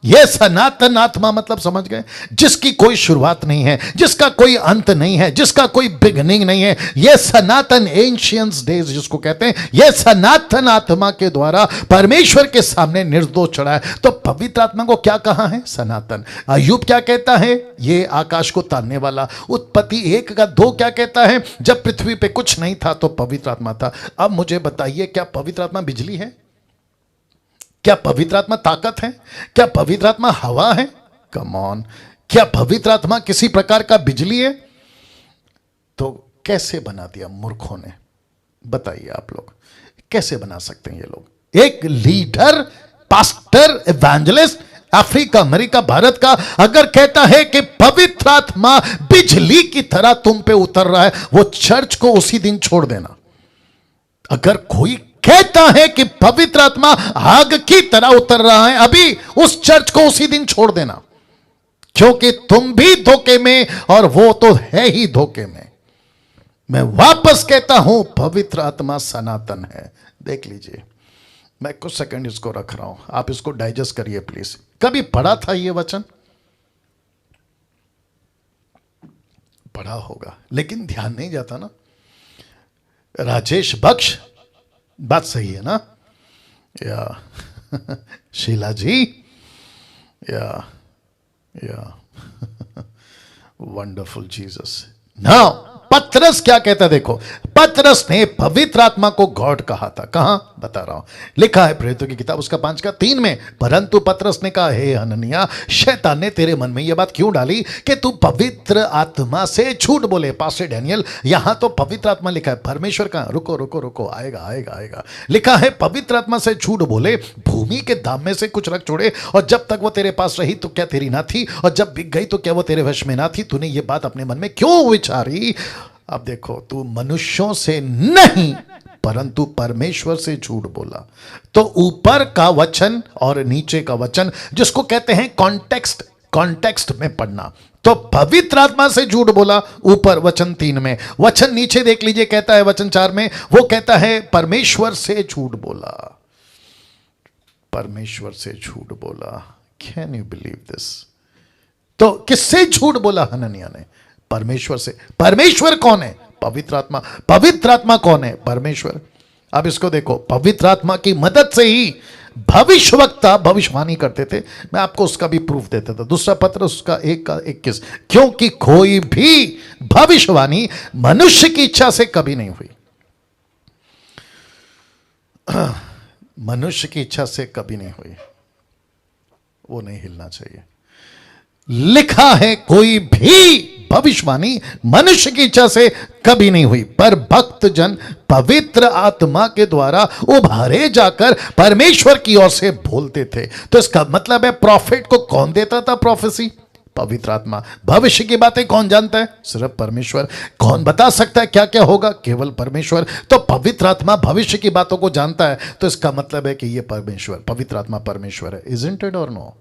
यह सनातन आत्मा मतलब समझ गए, जिसकी कोई शुरुआत नहीं है, जिसका कोई अंत नहीं है, जिसका कोई बिगनिंग नहीं है, यह सनातन एंशियंस डेज जिसको कहते हैं, यह सनातन आत्मा के द्वारा परमेश्वर के सामने निर्दोष चढ़ा है। तो पवित्र आत्मा को क्या कहा है? सनातन। अय्यूब क्या कहता है? यह आकाश को तानने वाला। उत्पत्ति 1 का 2 क्या कहता है? जब पृथ्वी पे कुछ नहीं था तो पवित्र आत्मा था। अब मुझे बताइए, क्या पवित्र आत्मा बिजली है? क्या पवित्र आत्मा ताकत है? क्या पवित्र आत्मा हवा है? Come on. क्या पवित्र आत्मा किसी प्रकार का बिजली है? तो कैसे बना दिया मूर्खों ने? बताइए आप लोग, कैसे बना सकते हैं ये लोग? एक leader, pastor, evangelist Africa, America, Bharat का अगर कहता है कि पवित्र आत्मा बिजली की तरह तुम पे उतर रहा है, वो चर्च को उसी दिन छोड़ देना। अगर कोई कहता है कि पवित्र आत्मा आग की तरह उतर रहा है, अभी उस चर्च को उसी दिन छोड़ देना, क्योंकि तुम भी धोखे में और वो तो है ही धोखे में। मैं वापस कहता हूं, पवित्र आत्मा सनातन है। देख लीजिए, मैं कुछ सेकंड इसको रख रहा हूं, आप इसको डाइजेस्ट करिए प्लीज। कभी पढ़ा था ये वचन? पढ़ा होगा, लेकिन ध्यान नहीं जाता ना। राजेश बख्श, बात सही है ना? या शीला जी, या वंडरफुल जीसस। नाउ पतरस क्या कहता है? देखो, पतरस ने पवित्र आत्मा को गॉड कहा था। कहां? बता रहा हूं, लिखा है प्रेरितों की किताब उसका 5 का 3 में। परंतु पतरस ने कहा, हे हननिया, शैतान ने तेरे मन में यह बात क्यों डाली कि तू पवित्र आत्मा से झूठ बोले? पास्टर डैनियल, यहां तो पवित्र आत्मा लिखा है, परमेश्वर का। रुको रुको रुको, आएगा आएगा आएगा। लिखा है पवित्र आत्मा से झूठ बोले, भूमि के दाम में से कुछ रख छोड़े, और जब तक वो तेरे पास रही तो क्या तेरी ना थी, और जब बिक गई तो क्या वो तेरे वश में ना थी? तूने ये बात अपने मन में क्यों विचारी? अब देखो, तू मनुष्यों से नहीं परंतु परमेश्वर से झूठ बोला। तो ऊपर का वचन और नीचे का वचन, जिसको कहते हैं कॉन्टेक्स्ट, कॉन्टेक्स्ट में पढ़ना। तो पवित्र आत्मा से झूठ बोला, ऊपर वचन 3 में। वचन नीचे देख लीजिए, कहता है वचन 4 में, वो कहता है परमेश्वर से झूठ बोला, परमेश्वर से झूठ बोला। Can you believe this? तो किससे झूठ बोला हननिया ने? परमेश्वर से। परमेश्वर कौन है? पवित्र आत्मा। पवित्र आत्मा कौन है? परमेश्वर। अब इसको देखो, पवित्र आत्मा की मदद से ही भविष्यवक्ता भविष्यवाणी करते थे। मैं आपको उसका भी प्रूफ देता था, दूसरा पत्र उसका 1 का 21। क्योंकि कोई भी भविष्यवाणी मनुष्य की इच्छा से कभी नहीं हुई, मनुष्य की इच्छा से कभी नहीं हुई, वो नहीं हिलना चाहिए। लिखा है कोई भी भविष्यवाणी मनुष्य की इच्छा से कभी नहीं हुई, पर भक्त जन पवित्र आत्मा के द्वारा उभारे जाकर परमेश्वर की ओर से बोलते थे। तो इसका मतलब है प्रॉफिट को कौन देता था प्रोफेसी? पवित्र आत्मा। भविष्य की बातें कौन जानता है? सिर्फ परमेश्वर। कौन बता सकता है क्या क्या होगा? केवल परमेश्वर। तो पवित्र आत्मा भविष्य की बातों को जानता है, तो इसका मतलब है कि ये परमेश्वर, पवित्र आत्मा परमेश्वर है। इजंट इट और नो?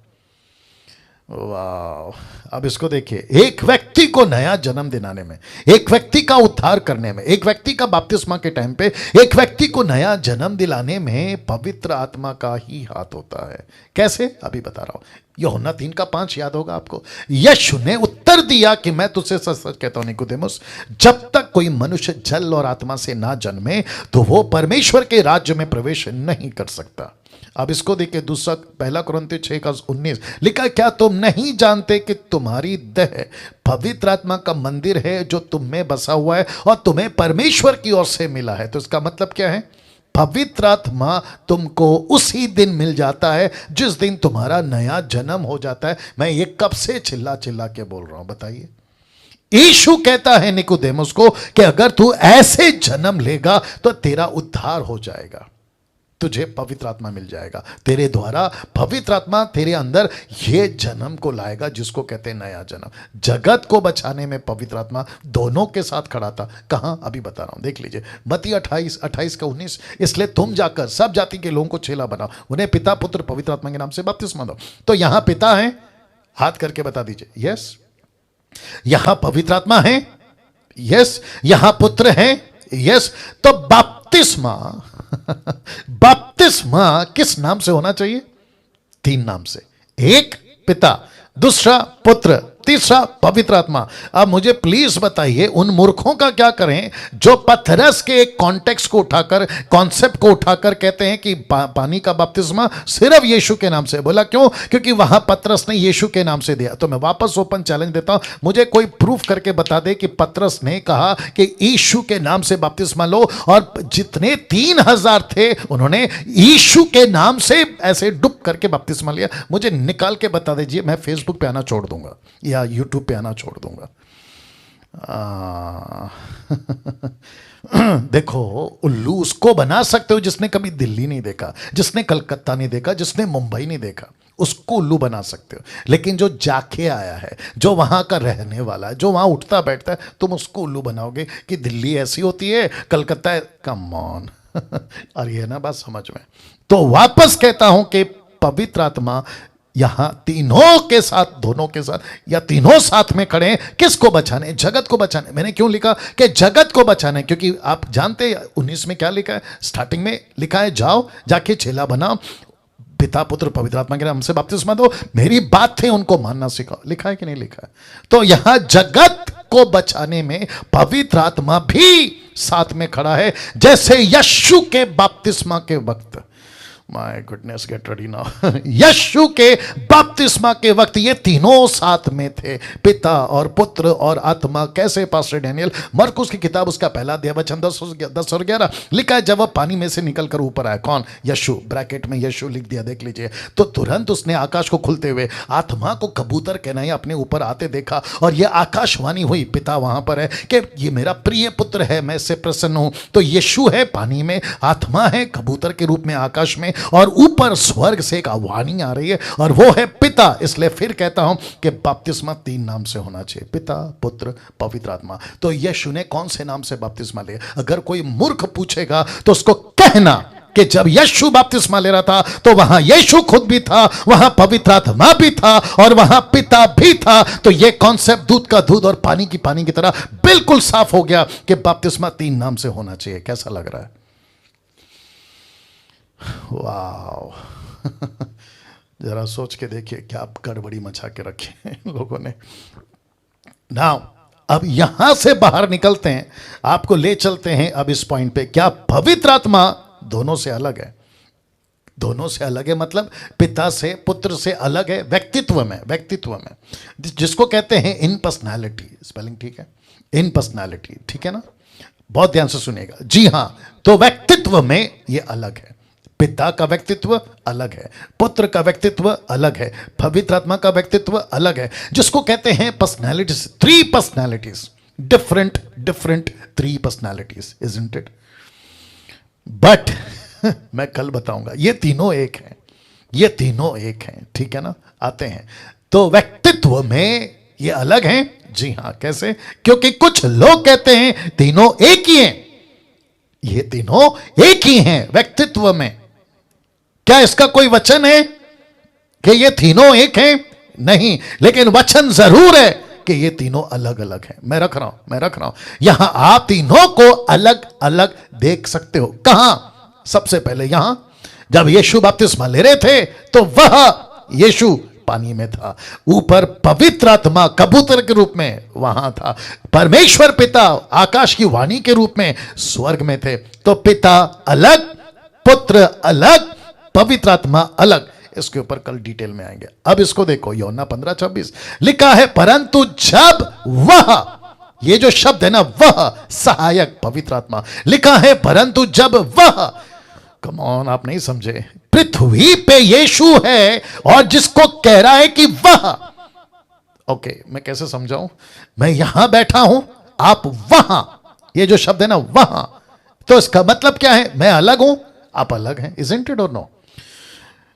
वाह। अब इसको देखिए, एक व्यक्ति को नया जन्म दिलाने में, एक व्यक्ति का उद्धार करने में, एक व्यक्ति का बपतिस्मा के टाइम पे एक व्यक्ति को नया जन्म दिलाने में पवित्र आत्मा का ही हाथ होता है। कैसे? अभी बता रहा हूं। यूहन्ना 3 का 5 याद होगा आपको। यीशु ने उत्तर दिया कि मैं तुझसे सच सच कहता हूं निकोदेमुस, जब तक कोई मनुष्य जल और आत्मा से ना जन्मे तो वो परमेश्वर के राज्य में प्रवेश नहीं कर सकता। अब इसको देखिए, दूसरा पहला कुरिन्थियों 6:19 लिखा, क्या तुम नहीं जानते कि तुम्हारी देह पवित्र आत्मा का मंदिर है जो तुम में बसा हुआ है और तुम्हें परमेश्वर की ओर से मिला है? तो इसका मतलब क्या है? पवित्र आत्मा तुमको उसी दिन मिल जाता है जिस दिन तुम्हारा नया जन्म हो जाता है। मैं ये कब से चिल्ला चिल्ला के बोल रहा हूं, बताइए। यीशु कहता है निकोदेमुस को कि अगर तू ऐसे जन्म लेगा तो तेरा उद्धार हो जाएगा, तुझे पवित्र आत्मा मिल जाएगा, तेरे द्वारा पवित्र आत्मा तेरे अंदर ये जन्म को लाएगा जिसको कहते हैं नया जन्म। जगत को बचाने में पवित्र आत्मा दोनों के साथ खड़ा था। कहां? अभी बता रहा हूं, देख लीजिए, मत्ती 28:19। इसलिए तुम जाकर सब जाति के लोगों को चेला बनाओ, उन्हें पिता पुत्र पवित्र आत्मा के नाम से बपतिस्मा दो। तो यहां पिता है, हाथ करके बता दीजिए, यस। यहां पवित्र आत्मा है, यस। यहां पुत्र है, यस। तो बपतिस्मा बपतिस्मा किस नाम से होना चाहिए? 3 नाम से। एक पिता, दूसरा पुत्र, तीसरा पवित्र आत्मा। अब मुझे प्लीज बताइए, उन मूर्खों का क्या करें जो पतरस के एक कॉन्टेक्स्ट को उठाकर, कॉन्सेप्ट को उठाकर कहते हैं कि पानी का बपतिस्मा सिर्फ यीशु के नाम से। बोला क्यों? क्योंकि वहां पतरस ने यीशु के नाम से दिया। तो मैं वापस ओपन चैलेंज देता हूं, मुझे कोई प्रूफ करके बता दे कि पतरस ने कहा कि यीशु के नाम से बपतिस्मा लो, और जितने 3000 थे उन्होंने यीशु के नाम से ऐसे डुब करके बपतिस्मा लिया। मुझे निकाल के बता दीजिए, मैं फेसबुक पे आना छोड़ दूंगा या यूट्यूब पे आना छोड़ दूंगा। देखो, उल्लू उसको बना सकते हो जिसने कभी दिल्ली नहीं देखा, जिसने कलकत्ता नहीं देखा, जिसने मुंबई नहीं देखा, उसको उल्लू बना सकते हो। लेकिन जो जाके आया है, जो वहां का रहने वाला है, जो वहां उठता बैठता है, तुम उसको उल्लू बनाओगे कि दिल्ली ऐसी होती है, कलकत्ता। Come on. और ये ना बात समझ में। तो वापस कहता हूं कि पवित्र आत्मा यहां तीनों के साथ, दोनों के साथ, या तीनों साथ में खड़े हैं। किसको बचाने? जगत को बचाने। मैंने क्यों लिखा कि जगत को बचाने? क्योंकि आप जानते हैं 19 में क्या लिखा है? स्टार्टिंग में लिखा है, जाओ जाके चेला बनाओ, पिता पुत्र पवित्र आत्मा के नाम से बपतिस्मा दो, मेरी बात थे उनको मानना सिखाओ। लिखा है कि नहीं लिखा है? तो यहां जगत को बचाने में पवित्र आत्मा भी साथ में खड़ा है। जैसे यीशु के बपतिस्मा के वक्त, my goodness, get ready now. Yeshu के बपतिस्मा के वक्त ये तीनों साथ में थे, पिता और पुत्र और आत्मा। कैसे? पास्टर डैनियल, मरकुस की किताब उसका पहला अध्याय वचन 10 और 11 लिखा है, जब वह पानी में से निकलकर ऊपर आया। कौन? यीशु। ब्रैकेट में यीशु लिख दिया, देख लीजिए। तो तुरंत उसने आकाश को खुलते हुए आत्मा को कबूतर कहना अपने ऊपर आते देखा, और यह आकाशवाणी हुई, पिता वहां पर है, कि ये मेरा प्रिय पुत्र है, मैं इससे प्रसन्न हूं। तो यीशु है पानी में, आत्मा है कबूतर के रूप में आकाश में, और ऊपर स्वर्ग से एक वाणी आ रही है, और वो है पिता। इसलिए फिर कहता हूं कि बपतिस्मा 3 नाम से होना चाहिए, पिता पुत्र पवित्र आत्मा। तो यीशु ने कौन से नाम से बपतिस्मा लिया? अगर कोई मूर्ख पूछेगा तो उसको कहना कि जब यीशु बपतिस्मा ले रहा था तो वहां यीशु खुद भी था, वहां पवित्र आत्मा भी था, और वहां पिता भी था। तो यह कॉन्सेप्ट दूध का दूध और पानी की तरह बिल्कुल साफ हो गया कि बपतिस्मा 3 नाम से होना चाहिए। कैसा लग रहा है? वाओ। जरा सोच के देखिए क्या गड़बड़ी मचा के रखे लोगों ने। नाउ अब यहां से बाहर निकलते हैं, आपको ले चलते हैं अब इस पॉइंट पे। क्या पवित्र आत्मा दोनों से अलग है? दोनों से अलग है मतलब पिता से, पुत्र से अलग है व्यक्तित्व में। व्यक्तित्व में जिसको कहते हैं इन पर्सनैलिटी। स्पेलिंग ठीक है? इन पर्सनैलिटी, ठीक है ना? बहुत ध्यान से सुनिएगा। जी हां, तो व्यक्तित्व में ये अलग है। पिता का व्यक्तित्व अलग है, पुत्र का व्यक्तित्व अलग है, पवित्र आत्मा का व्यक्तित्व अलग है, जिसको कहते हैं personalities. 3 personalities, different 3 personalities, isn't it? But मैं कल बताऊंगा, ये तीनों एक हैं, ये तीनों एक हैं, ठीक है ना? आते हैं तो व्यक्तित्व में ये अलग हैं। जी हां, कैसे? क्योंकि कुछ लोग कहते हैं तीनों एक ही हैं। ये तीनों एक ही हैं व्यक्तित्व में। क्या इसका कोई वचन है कि ये तीनों एक हैं? नहीं, लेकिन वचन जरूर है कि ये तीनों अलग अलग हैं। मैं रख रहा हूं यहां आप तीनों को अलग अलग देख सकते हो। कहां? सबसे पहले यहां जब यीशु बपतिस्मा ले रहे थे तो वह यीशु पानी में था, ऊपर पवित्र आत्मा कबूतर के रूप में वहां था, परमेश्वर पिता आकाश की वाणी के रूप में स्वर्ग में थे। तो पिता अलग, पुत्र अलग, पवित्र आत्मा अलग। इसके ऊपर कल डिटेल में आएंगे। अब इसको देखो, यूहन्ना 15:26 लिखा है, परंतु जब वह, ये जो शब्द है ना, वह सहायक पवित्र आत्मा लिखा है, परंतु जब वह, कम ऑन, आप नहीं समझे, पृथ्वी पे यीशु है और जिसको कह रहा है कि वह, ओके मैं कैसे समझाऊं, मैं यहां बैठा हूं, आप वहां, ये जो शब्द है ना वहां, तो इसका मतलब क्या है, मैं अलग हूं, आप अलग हैं। इजंट इट और नो?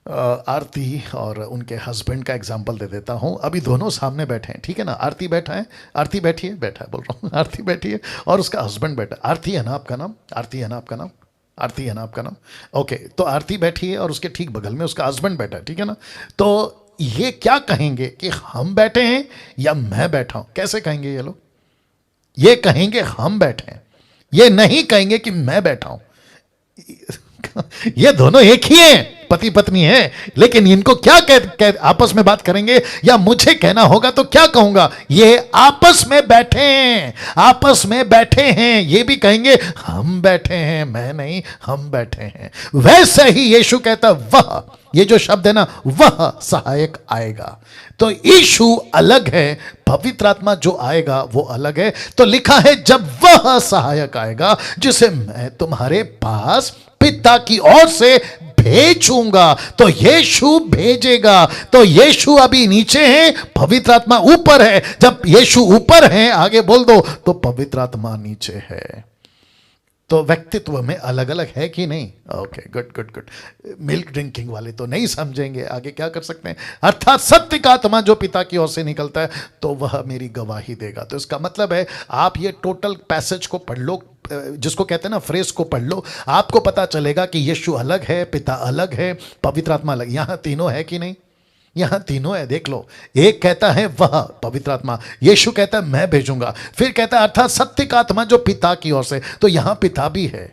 आरती और उनके हस्बैंड का एग्जाम्पल दे देता हूं। अभी दोनों सामने बैठे हैं, ठीक है ना, आरती बैठा है, आरती बैठी है, बैठा है बोल रहा हूं, आरती बैठी है और उसका हस्बैंड बैठा है। आरती है ना आपका नाम? आरती है ना आपका नाम? आरती है ना आपका नाम? ओके, तो आरती बैठी है और उसके ठीक बगल में उसका हस्बैंड बैठा है, ठीक है ना। तो ये क्या कहेंगे कि हम बैठे हैं या मैं बैठा हूं? कैसे कहेंगे ये लोग? ये कहेंगे हम बैठे हैं, ये नहीं कहेंगे कि मैं बैठा हूं। ये दोनों एक ही हैं, पति पत्नी है, लेकिन इनको क्या कह आपस में बात करेंगे, या मुझे कहना होगा तो क्या कहूंगा, ये आपस में बैठे हैं, आपस में बैठे हैं। ये भी कहेंगे हम बैठे हैं, मैं नहीं, हम बैठे हैं। वैसे ही यीशु कहता वह, ये जो शब्द है ना, वह सहायक आएगा। तो यीशु अलग है, पवित्र आत्मा जो आएगा वो अलग है। तो लिखा है जब वह सहायक आएगा जिसे मैं तुम्हारे पास पिता की ओर से भेजूंगा, तो यीशु भेजेगा। तो यीशु अभी नीचे है, पवित्र आत्मा ऊपर है। जब यीशु ऊपर है, आगे बोल दो, तो पवित्र आत्मा नीचे है। तो व्यक्तित्व में अलग अलग है कि नहीं? Okay, good good good. Milk drinking वाले तो नहीं समझेंगे, आगे क्या कर सकते हैं। अर्थात सत्य का आत्मा जो पिता की ओर से निकलता है तो वह मेरी गवाही देगा। तो इसका मतलब है आप ये टोटल पैसेज को पढ़ लो, जिसको कहते हैं ना फ्रेज को पढ़ लो, आपको पता चलेगा कि यीशु अलग है, पिता अलग है, पवित्र आत्मा अलग। यहां तीनों है कि नहीं? यहां तीनों है, देख लो। एक कहता है वह पवित्र आत्मा, यीशु कहता है मैं भेजूंगा, फिर कहता है अर्थात सत्य का आत्मा जो पिता की ओर से, तो यहां पिता भी है।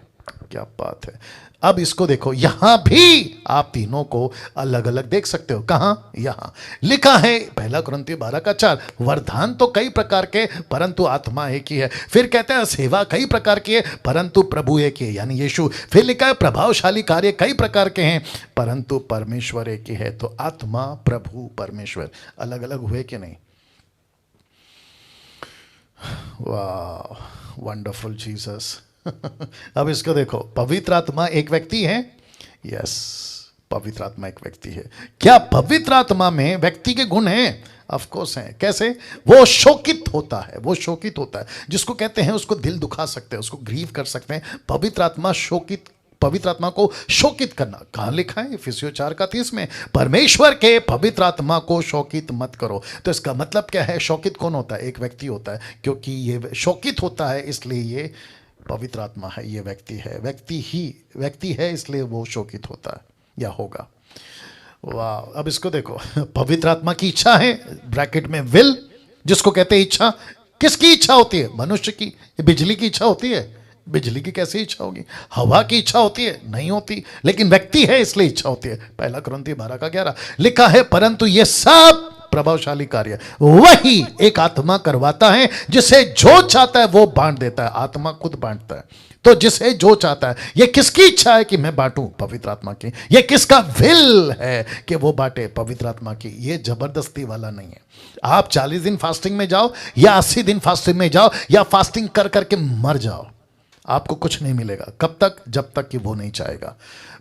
क्या बात है। अब इसको देखो, यहां भी आप तीनों को अलग अलग देख सकते हो। कहां? यहां लिखा है 1 कुरिन्थियों 12:4, वरदान तो कई प्रकार के परंतु आत्मा एक ही है। फिर कहते हैं सेवा कई प्रकार की है परंतु प्रभु एक ही है, यानी यीशु। फिर लिखा है प्रभावशाली कार्य कई प्रकार के हैं परंतु परमेश्वर एक ही है। तो आत्मा, प्रभु, परमेश्वर अलग अलग हुए कि नहीं? वाह, वंडरफुल जीसस। अब इसको देखो, पवित्र आत्मा एक व्यक्ति है। यस, पवित्र आत्मा एक व्यक्ति है। क्या पवित्र आत्मा में व्यक्ति के गुण हैं? ऑफ कोर्स हैं। कैसे? वो शोकित होता है, वो शोकित होता है, जिसको कहते हैं उसको दिल दुखा सकते हैं, उसको ग्रीव कर सकते हैं। पवित्र आत्मा शोकित, पवित्र आत्मा को शोकित करना। कहां लिखा है? इफिसियों 4:30 में, परमेश्वर के पवित्र आत्मा को शोकित मत करो। तो इसका मतलब क्या है? शोकित कौन होता है? एक व्यक्ति होता है, क्योंकि ये शोकित होता है इसलिए ये पवित्र आत्मा है, ये व्यक्ति है, व्यक्ति है इसलिए वो शोकित होता है या होगा। वाह, अब इसको देखो, पवित्र आत्मा की इच्छा है, ब्रैकेट में विल, जिसको कहते हैं इच्छा। किसकी इच्छा होती है? मनुष्य की। बिजली की इच्छा होती है? बिजली की कैसी इच्छा होगी? हवा की इच्छा होती है? नहीं होती। लेकिन व्यक्ति है इसलिए इच्छा होती है। 1 कुरिन्थियों 12:11 लिखा है, परंतु ये सब प्रभावशाली कार्य वही एक आत्मा करवाता है, जिसे जो चाहता है वो बांट देता है। आत्मा खुद बांटता है, तो जिसे जो चाहता है। ये किसकी इच्छा है कि मैं बांटूं? पवित्र आत्मा की। ये किसका विल है कि वो बांटे? पवित्र आत्मा की। ये जबरदस्ती वाला नहीं है। आप 40 दिन फास्टिंग में जाओ या 80 दिन फास्टिंग में जाओ या फास्टिंग कर करके मर जाओ, आपको कुछ नहीं मिलेगा। कब तक? जब तक कि वो नहीं चाहेगा।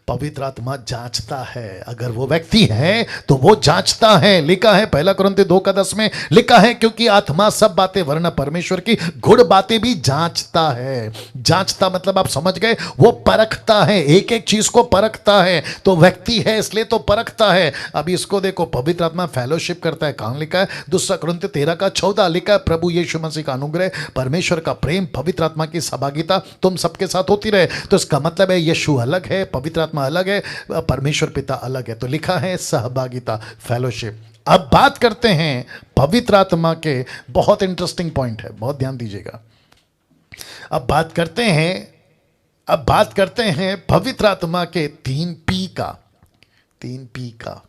पवित्र आत्मा जांचता है, अगर वो व्यक्ति है तो वो जांचता है। लिखा है 1 कुरिन्थियों 2:10 में, लिखा है क्योंकि आत्मा सब बातें वरना परमेश्वर की गुड़ बातें भी जांचता है। जांचता मतलब आप समझ गए, वो परखता है, एक एक चीज को परखता है। तो व्यक्ति है इसलिए तो परखता है। अभी इसको देखो, पवित्र आत्मा फेलोशिप करता है। कहां लिखा है? 2 कुरिन्थियों 13:14 लिखा है, प्रभु यीशु मसीह का अनुग्रह, परमेश्वर का प्रेम, पवित्र आत्मा की सहभागिता तुम सबके साथ होती रहे। तो इसका मतलब है यीशु अलग है, पवित्र आत्मा अलग है, परमेश्वर पिता अलग है। तो लिखा है सहभागिता, फेलोशिप। अब बात करते हैं पवित्र आत्मा के, बहुत इंटरेस्टिंग पॉइंट है, बहुत ध्यान दीजिएगा। अब बात करते हैं पवित्र आत्मा के 3 पी का।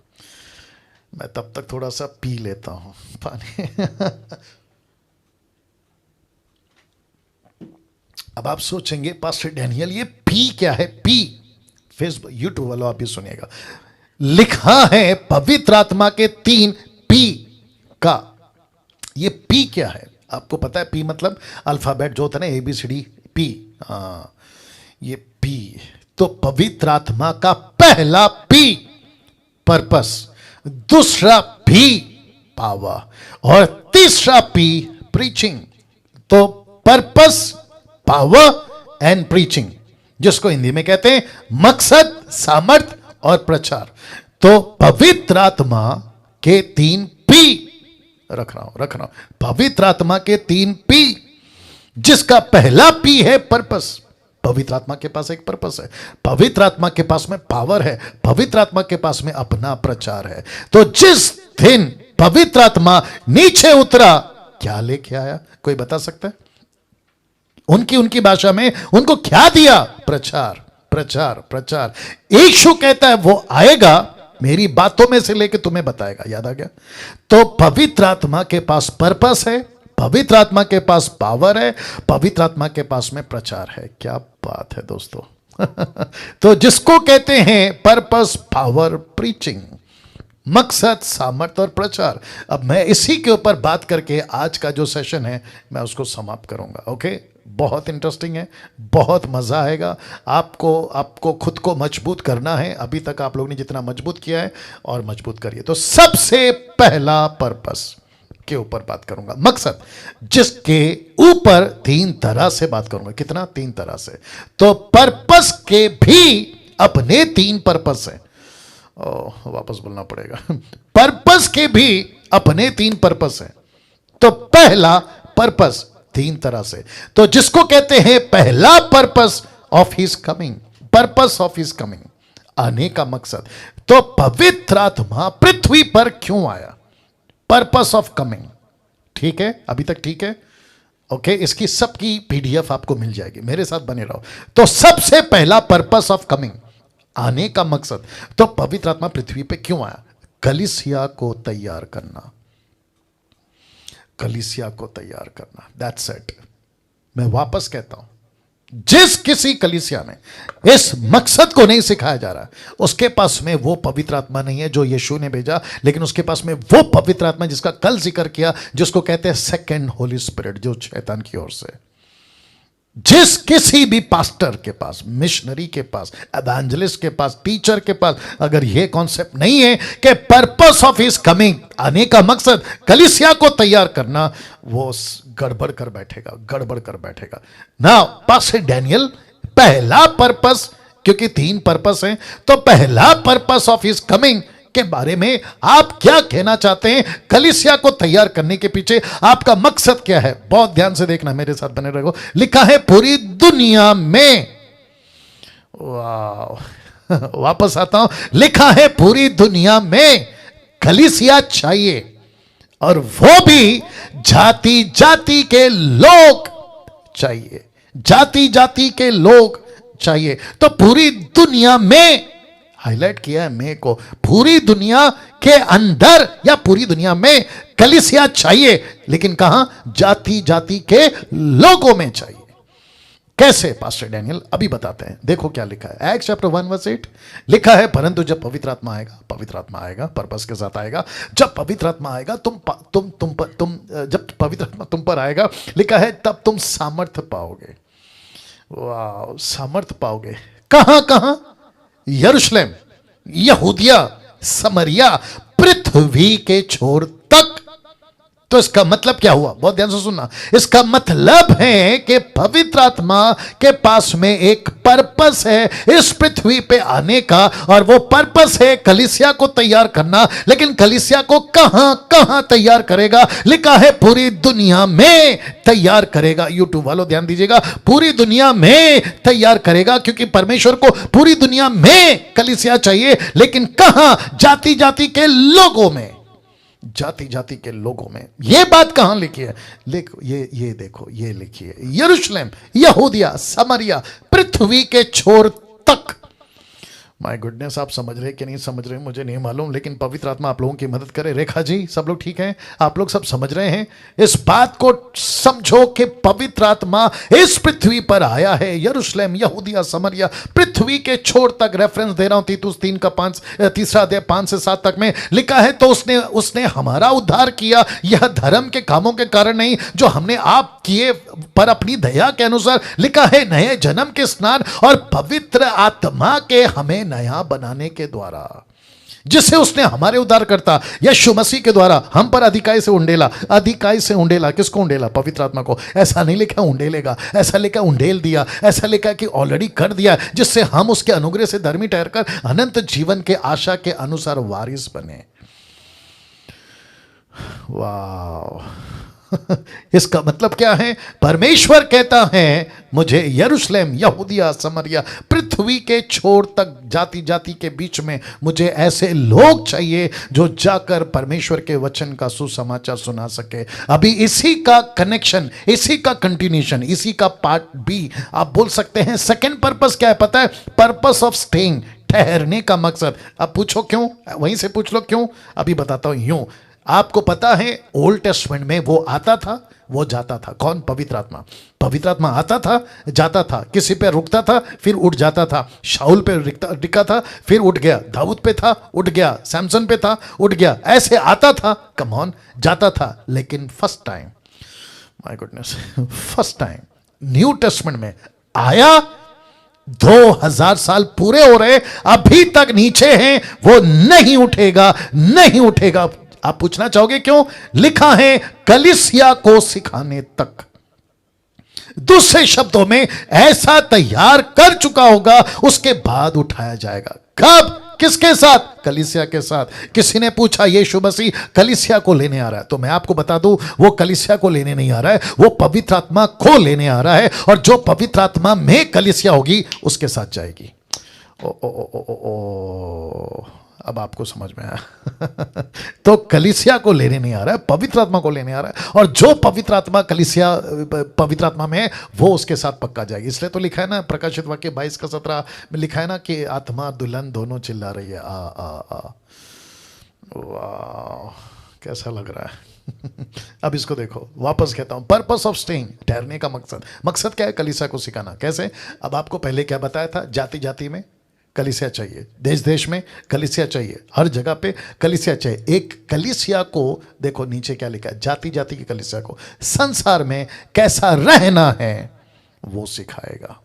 मैं तब तक थोड़ा सा पी लेता हूं पानी। अब आप सोचेंगे पास्टर डैनियल ये पी क्या है? पी फेसबुक यूट्यूब वालों आप भी सुनिएगा, लिखा है पवित्र आत्मा के 3 पी का। ये पी क्या है आपको पता है? पी मतलब अल्फाबेट जो होता है ना, ABCD, पी। ये पी तो पवित्र आत्मा का पहला पी पर्पस, दूसरा पी पावर और तीसरा पी प्रीचिंग। तो पर्पस, पावर एंड प्रीचिंग, जिसको हिंदी में कहते हैं मकसद, सामर्थ और प्रचार। तो पवित्र आत्मा के 3 पी रख रहा हूं। पवित्र आत्मा के 3 पी, जिसका पहला पी है पर्पस। पवित्र आत्मा के पास एक पर्पस है, पवित्र आत्मा के पास में पावर है, पवित्र आत्मा के पास में अपना प्रचार है। तो जिस दिन पवित्र आत्मा नीचे उतरा, क्या लेके आया? कोई बता सकता है? उनकी भाषा में उनको क्या दिया? प्रचार, प्रचार, प्रचार। यीशु कहता है वो आएगा, मेरी बातों में से लेके तुम्हें बताएगा। याद आ गया? तो पवित्र आत्मा के पास पर्पस है, पवित्र आत्मा के पास पावर है, पवित्र आत्मा के पास में प्रचार है। क्या बात है दोस्तों। तो जिसको कहते हैं पर्पस, पावर, प्रीचिंग, मकसद, सामर्थ और प्रचार। अब मैं इसी के ऊपर बात करके आज का जो सेशन है मैं उसको समाप्त करूंगा। ओके, बहुत इंटरेस्टिंग है, बहुत मजा आएगा। आपको खुद को मजबूत करना है। अभी तक आप लोगों ने जितना मजबूत किया है और मजबूत करिए। तो सबसे पहला पर्पस के ऊपर बात करूंगा, मकसद, जिसके ऊपर 3 तरह से बात करूंगा। कितना? 3 तरह से। तो पर्पस के भी अपने 3 पर्पस हैं। वापस बोलना पड़ेगा। पर्पस के भी अपने 3 पर्पस हैं। तो पहला पर्पस 3 तरह से, तो जिसको कहते हैं पहला purpose of his coming, purpose of his coming, आने का मकसद। तो पवित्र आत्मा पृथ्वी पर क्यों आया? Purpose of coming. ठीक है, अभी तक ठीक है? ओके, इसकी सबकी PDF आपको मिल जाएगी, मेरे साथ बने रहो। तो सबसे पहला पर्पस ऑफ कमिंग, आने का मकसद। तो पवित्र आत्मा पृथ्वी पे क्यों आया? कलीसिया को तैयार करना, कलीसिया को तैयार करना। That's it. मैं वापस कहता हूं, जिस किसी कलीसिया में इस मकसद को नहीं सिखाया जा रहा, उसके पास में वो पवित्र आत्मा नहीं है जो यीशु ने भेजा, लेकिन उसके पास में वो पवित्र आत्मा जिसका कल जिक्र किया, जिसको कहते हैं सेकंड होली स्पिरिट, जो शैतान की ओर से। जिस किसी भी पास्टर के पास, मिशनरी के पास, एवेंजलिस्ट के पास, टीचर के पास अगर यह कॉन्सेप्ट नहीं है कि पर्पस ऑफ हिज कमिंग, आने का मकसद कलीसिया को तैयार करना, वो गड़बड़ कर बैठेगा, गड़बड़ कर बैठेगा ना। पास्टर डैनियल, पहला पर्पस, क्योंकि 3 पर्पस हैं, तो पहला पर्पस ऑफ हिज कमिंग के बारे में आप क्या कहना चाहते हैं? कलीसिया को तैयार करने के पीछे आपका मकसद क्या है? बहुत ध्यान से देखना, मेरे साथ बने रहो। लिखा है पूरी दुनिया में, वापस आता हूं, लिखा है पूरी दुनिया में कलीसिया चाहिए, और वो भी जाति जाति के लोग चाहिए, जाति जाति के लोग चाहिए। तो पूरी दुनिया में, हाईलाइट किया है मैं को, पूरी दुनिया के अंदर या पूरी दुनिया में कलीसिया चाहिए, लेकिन कहां? जाति जाति के लोगों में चाहिए। कैसे पास्टर डैनियल? अभी बताते हैं। देखो क्या लिखा है, एक्ट्स चैप्टर 1:8 लिखा है, परंतु जब पवित्र आत्मा आएगा, पवित्र आत्मा आएगा, पर्पस के साथ आएगा। जब पवित्र आत्मा आएगा, जब पवित्र आत्मा तुम पर आएगा, लिखा है तब तुम सामर्थ पाओगे। वाह, सामर्थ पाओगे। कहां कहां? यरूशलेम, यहूदिया, समरिया, पृथ्वी के छोर तक। तो इसका मतलब क्या हुआ? बहुत ध्यान से सुनना। इसका मतलब है कि पवित्र आत्मा के पास में एक पर्पस है इस पृथ्वी पे आने का, और वो पर्पस है कलीसिया को तैयार करना। लेकिन कलीसिया को कहां कहां तैयार करेगा? लिखा है पूरी दुनिया में तैयार करेगा। यूट्यूब वालों ध्यान दीजिएगा, पूरी दुनिया में तैयार करेगा, क्योंकि परमेश्वर को पूरी दुनिया में कलीसिया चाहिए, लेकिन कहां? जाति जाति के लोगों में, जाति जाति के लोगों में। यह बात कहां लिखी है? ये देखो, ये लिखी है, यरूशलेम, यहूदिया, समरिया, पृथ्वी के छोर तक। माय गुडनेस, आप समझ रहे कि नहीं समझ रहे मुझे नहीं मालूम, लेकिन पवित्र आत्मा आप लोगों की मदद करे। रेखा जी, सब लोग ठीक हैं? आप लोग सब समझ रहे हैं? इस बात को समझो कि पवित्र आत्मा इस पृथ्वी पर आया है। यरूशलेम, यहूदिया, समरिया, पृथ्वी के छोर तक रेफरेंस दे रहा हूं, तीतुस 3 का 5, तीसरा अध्याय 5 से 7 तक में लिखा है। तो उसने हमारा उद्धार किया, यह धर्म के कामों के कारण नहीं जो हमने आप किए, पर अपनी दया के अनुसार। लिखा है नए जन्म के स्नान और पवित्र आत्मा के हमें नया बनाने के द्वारा, जिसे उसने हमारे उद्धारकर्ता यीशु मसीह के द्वारा हम पर अधिकाई से उंडेला। अधिकाई से उंडेला, किसको उंडेला? पवित्र आत्मा को। ऐसा नहीं लिखा उंडेलेगा, ऐसा लिखा उंडेल दिया, ऐसा लिखा कि ऑलरेडी कर दिया, जिससे हम उसके अनुग्रह से धर्मी ठहरकर अनंत जीवन के आशा के अनुसार वारिस बने। वाह इसका मतलब क्या है? परमेश्वर कहता है मुझे यरूशलेम, यहूदिया, समरिया, पृथ्वी के छोर तक, जाति जाति के बीच में मुझे ऐसे लोग चाहिए जो जाकर परमेश्वर के वचन का सुसमाचार सुना सके। अभी इसी का कनेक्शन, इसी का कंटिन्यूशन, इसी का पार्ट बी आप बोल सकते हैं। सेकेंड पर्पस क्या है पता है? पर्पस ऑफ स्टेइंग, ठहरने का मकसद। अब पूछो क्यों, वहीं से पूछ लो क्यों, अभी बताता हूं। यूं आपको पता है ओल्ड टेस्टमेंट में वो आता था, वो जाता था। कौन? पवित्र आत्मा। पवित्र आत्मा आता था, जाता था, किसी पे रुकता था, फिर उठ जाता था। शाऊल पे टिका था, फिर उठ गया। दाऊद पे था, उठ गया। सैमसन पे था, उठ गया। ऐसे आता था, कम ऑन, जाता था। लेकिन first time, my goodness, first time new testament में आया। 2000 साल पूरे हो रहे, अभी तक नीचे हैं, वो नहीं उठेगा, नहीं उठेगा। आप पूछना चाहोगे क्यों? लिखा है कलीसिया को सिखाने तक। दूसरे शब्दों में ऐसा तैयार कर चुका होगा, उसके बाद उठाया जाएगा। कब? किसके साथ? कलीसिया के साथ। किसी ने पूछा यीशु मसीह कलीसिया को लेने आ रहा है, तो मैं आपको बता दूं वो कलीसिया को लेने नहीं आ रहा है, वो पवित्र आत्मा को लेने आ रहा है। और जो पवित्र आत्मा में कलीसिया होगी उसके साथ जाएगी। ओ ओ ओ ओ ओ, ओ। अब आपको समझ में आया तो कलीसिया को लेने नहीं आ रहा है, पवित्र आत्मा को लेने आ रहा है। और जो पवित्र आत्मा कलीसिया, पवित्र आत्मा में है, वो उसके साथ पक्का जाएगी। इसलिए तो लिखा है ना, प्रकाशित वाक्य 22 का 17 में लिखा है ना कि आत्मा दुल्हन दोनों चिल्ला रही है, आ आ आ। वाह, कैसा लग रहा है अब इसको देखो, वापस कहता हूं, पर्पस ऑफ स्टेइंग, ठहरने का मकसद। मकसद क्या है? कलीसिया को सिखाना। कैसे? अब आपको पहले क्या बताया था? जाति जाति में कलीसिया चाहिए, देश देश में कलीसिया चाहिए, हर जगह पे कलीसिया चाहिए। एक कलीसिया को देखो नीचे क्या लिखा है, जाति जाति की कलीसिया को संसार में कैसा रहना है वो सिखाएगा।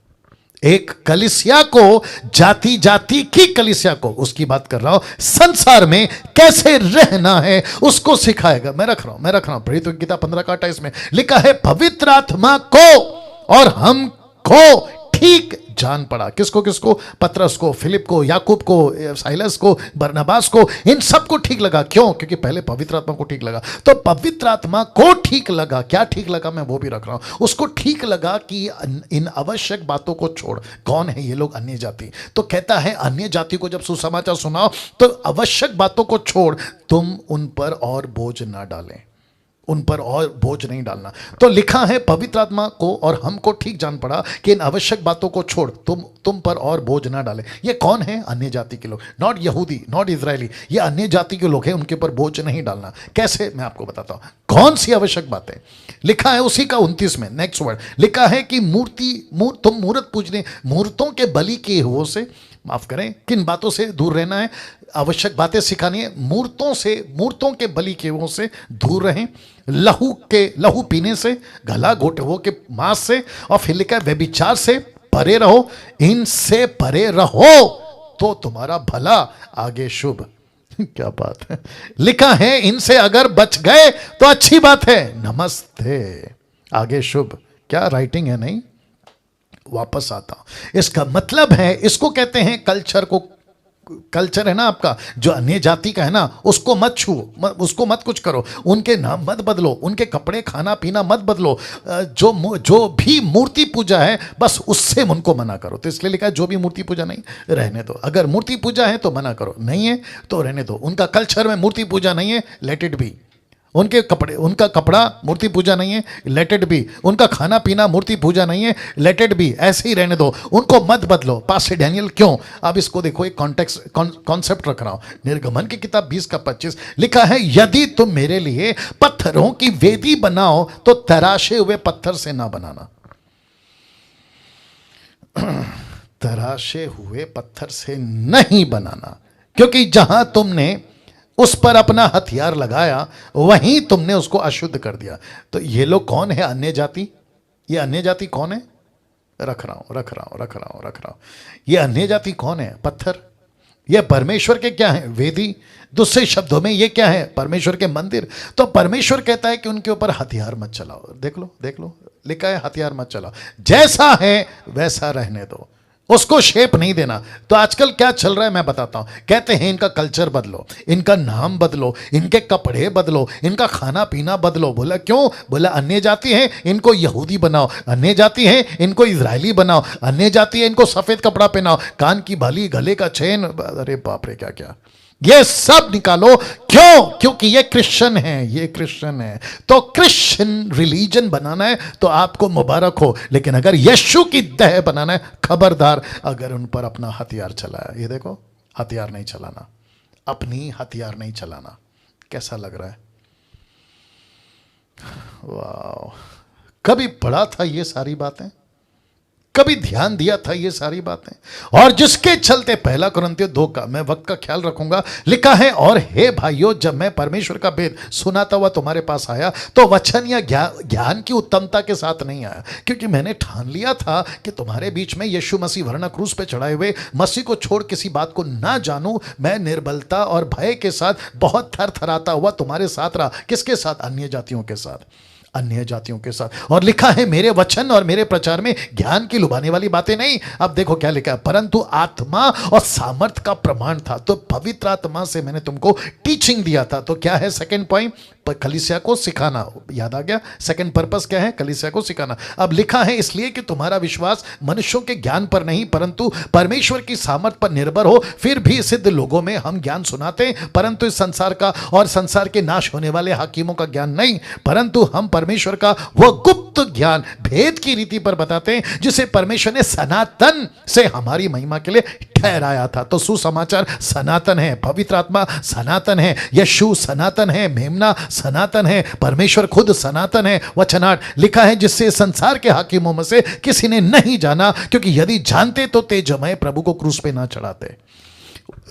एक कलीसिया को, जाति जाति की कलीसिया को, उसकी बात कर रहा हूं, संसार में कैसे रहना है उसको सिखाएगा। मैं रख रहा हूं प्रेरितों की किताब 15 का 28 में लिखा है पवित्र आत्मा को और हमको ठीक जान पड़ा। किसको किसको? पतरस को, फिलिप को, याकूब को, साइलस को, बरनबास को, इन सबको ठीक लगा। क्यों? क्योंकि पहले पवित्र आत्मा को ठीक लगा। तो पवित्र आत्मा को ठीक लगा। क्या ठीक लगा? मैं वो भी रख रहा हूं। उसको ठीक लगा कि इन आवश्यक बातों को छोड़। कौन है ये लोग? अन्य जाति। तो कहता है अन्य जाति को जब सुसमाचार सुनाओ तो आवश्यक बातों को छोड़, तुम उन पर और बोझ ना डालें, उन पर और बोझ नहीं डालना। तो लिखा है पवित्र आत्मा को और हमको ठीक जान पड़ा कि इन आवश्यक बातों को छोड़, तुम पर और बोझ ना डाले। ये कौन है? अन्य जाति के लोग, नॉट यहूदी, नॉट इजरायली। ये अन्य जाति के लोग हैं, उनके ऊपर बोझ नहीं डालना। कैसे? मैं आपको बताता हूं कौन सी आवश्यक बातें। लिखा है उसी का 29 में, नेक्स्ट वर्ड लिखा है कि तुम मूर्त पूजने, मूर्तों के बलि किए हुओं से, माफ करें, किन बातों से दूर रहना है? आवश्यक बातें सिखानी है। मूर्तों के बलि के वो से दूर रहें, लहू पीने से, गला घोटवों के मांस से, और फिर लिखा है व्यभिचार से परे रहो। इनसे परे रहो तो तुम्हारा भला आगे शुभ। क्या बात है! लिखा है इनसे अगर बच गए तो अच्छी बात है, नमस्ते, आगे शुभ। क्या राइटिंग है! नहीं, वापस आता हूं। इसका मतलब है, इसको कहते हैं कल्चर को। कल्चर है ना आपका, जो अन्य जाति का है ना, उसको मत छुओ, उसको मत कुछ करो, उनके नाम मत बदलो, उनके कपड़े, खाना पीना मत बदलो। जो भी मूर्ति पूजा है बस उससे उनको मना करो। तो इसलिए लिखा है जो भी मूर्ति पूजा नहीं, रहने दो। अगर मूर्ति पूजा है तो मना करो, नहीं है तो रहने दो। उनका कल्चर में मूर्ति पूजा नहीं है, लेट इट बी। उनके कपड़े, उनका कपड़ा मूर्ति पूजा नहीं है, लेट इट बी। उनका खाना पीना मूर्ति पूजा नहीं है, लेट इट बी, ऐसे ही रहने दो, उनको मत बदलो। पास्टर डैनियल क्यों? अब इसको देखो, एक कॉन्टेक्स्ट कॉन्सेप्ट रख रहा हूं। निर्गमन की किताब 20 का 25 लिखा है, यदि तुम मेरे लिए पत्थरों की वेदी बनाओ तो तराशे हुए पत्थर से ना बनाना। तराशे हुए पत्थर से नहीं बनाना, क्योंकि जहां तुमने उस पर अपना हथियार लगाया वहीं तुमने उसको अशुद्ध कर दिया। तो ये लोग कौन है? अन्य जाति। ये अन्य जाति कौन है? रख रहा हूं। ये अन्य जाति कौन है? पत्थर। ये परमेश्वर के क्या है? वेदी। दूसरे शब्दों में ये क्या है? परमेश्वर के मंदिर। तो परमेश्वर कहता है कि उनके ऊपर हथियार मत चलाओ। देख लो लिखा है, हथियार मत चलाओ, जैसा है वैसा रहने दो, उसको शेप नहीं देना। तो आजकल क्या चल रहा है मैं बताता हूं। कहते हैं इनका कल्चर बदलो, इनका नाम बदलो, इनके कपड़े बदलो, इनका खाना पीना बदलो। बोला क्यों? बोला अन्य जाति है, इनको यहूदी बनाओ। अन्य जाति है, इनको इजरायली बनाओ। अन्य जाति है, इनको सफेद कपड़ा पहनाओ, कान की बाली, गले का चेन। अरे बाप रे, क्या क्या ये सब निकालो। क्यों? क्योंकि ये क्रिश्चियन है। तो क्रिश्चियन रिलीजन बनाना है तो आपको मुबारक हो, लेकिन अगर यीशु की देह बनाना है, खबरदार अगर उन पर अपना हथियार चलाया। ये देखो, हथियार नहीं चलाना, अपनी हथियार नहीं चलाना। कैसा लग रहा है? वाह, कभी पढ़ा था ये सारी बातें? कभी ध्यान दिया था ये सारी बातें? और जिसके चलते 1 कुरिन्थियों 2 का, मैं वक्त का ख्याल रखूंगा, लिखा है, और हे भाइयों, जब मैं परमेश्वर का भेद सुनाता हुआ तुम्हारे पास आया तो वचन या ज्ञान की उत्तमता के साथ नहीं आया, क्योंकि मैंने ठान लिया था कि तुम्हारे बीच में यीशु मसीह वरना क्रूस पे चढ़ाए हुए मसीह को छोड़ किसी बात को ना जानूं। मैं निर्बलता और भय के साथ बहुत थरथराता हुआ तुम्हारे साथ रहा। किसके साथ? अन्य जातियों के साथ, अन्य जातियों के साथ। और लिखा है, मेरे वचन और मेरे प्रचार में ज्ञान की लुभाने वाली बातें नहीं। अब देखो क्या लिखा है, परंतु आत्मा और सामर्थ का प्रमाण था। तो पवित्र आत्मा से मैंने तुमको टीचिंग दिया था। तो क्या है सेकंड पॉइंट? कलीसिया को सिखाना। याद आ गया? सेकंड पर्पस क्या है? कलीसिया को सिखाना। अब लिखा है, इसलिए कि तुम्हारा विश्वास मनुष्यों के ज्ञान पर नहीं परंतु परमेश्वर की सामर्थ पर निर्भर हो। फिर भी सिद्ध लोगों में हम ज्ञान सुनाते हैं, परंतु इस संसार का और संसार के नाश होने वाले हाकिमों का ज्ञान नहीं, परंतु हम परमेश्वर का वह गुप्त ज्ञान भेद की रीति पर बताते हैं, जिसे परमेश्वर ने सनातन से हमारी महिमा के लिए ठहराया था। तो सुसमाचार सनातन है, पवित्र आत्मा सनातन है, यीशु सनातन है, मेमना सनातन है, परमेश्वर खुद सनातन है। वचन 8 लिखा है, जिससे संसार के हाकिमों में से किसी ने नहीं जाना, क्योंकि यदि जानते तो तेजमय प्रभु को क्रूस पे ना चढ़ाते।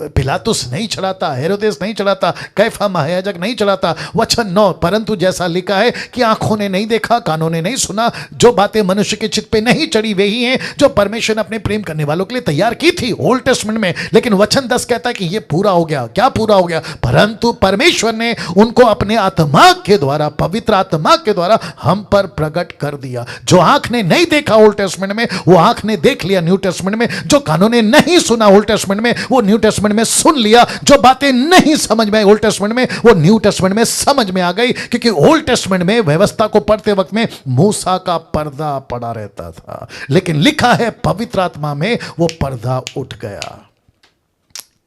पिलातुस नहीं चढ़ाता, हेरोदेस नहीं चढ़ाता, कैफा महायाजक नहीं चढ़ाता। वचन 9, परंतु जैसा लिखा है कि आंखों ने नहीं देखा, कानों ने नहीं सुना, जो बातें मनुष्य के चित्त पे नहीं चढ़ी वही हैं जो परमेश्वर ने अपने प्रेम करने वालों के लिए तैयार की थी ओल्ड टेस्टमेंट में। लेकिन वचन 10 कहता है कि ये पूरा हो गया। क्या पूरा हो गया? परंतु परमेश्वर ने उनको अपने आत्मा के द्वारा, पवित्र आत्मा के द्वारा हम पर प्रकट कर दिया। जो आंख ने नहीं देखा ओल्ड टेस्टमेंट में, वो आंख ने देख लिया न्यू टेस्टमेंट में। जो कानों ने नहीं सुना ओल्ड टेस्टमेंट में, वो न्यू टेस्टमेंट में सुन लिया। जो बातें नहीं समझ में आई ओल्ड टेस्टमेंट में, वो न्यू टेस्टमेंट में समझ में आ गई, क्योंकि ओल्ड टेस्टमेंट में व्यवस्था को पढ़ते वक्त में मूसा का पर्दा पड़ा रहता था, लेकिन लिखा है पवित्र आत्मा में वो पर्दा उठ गया।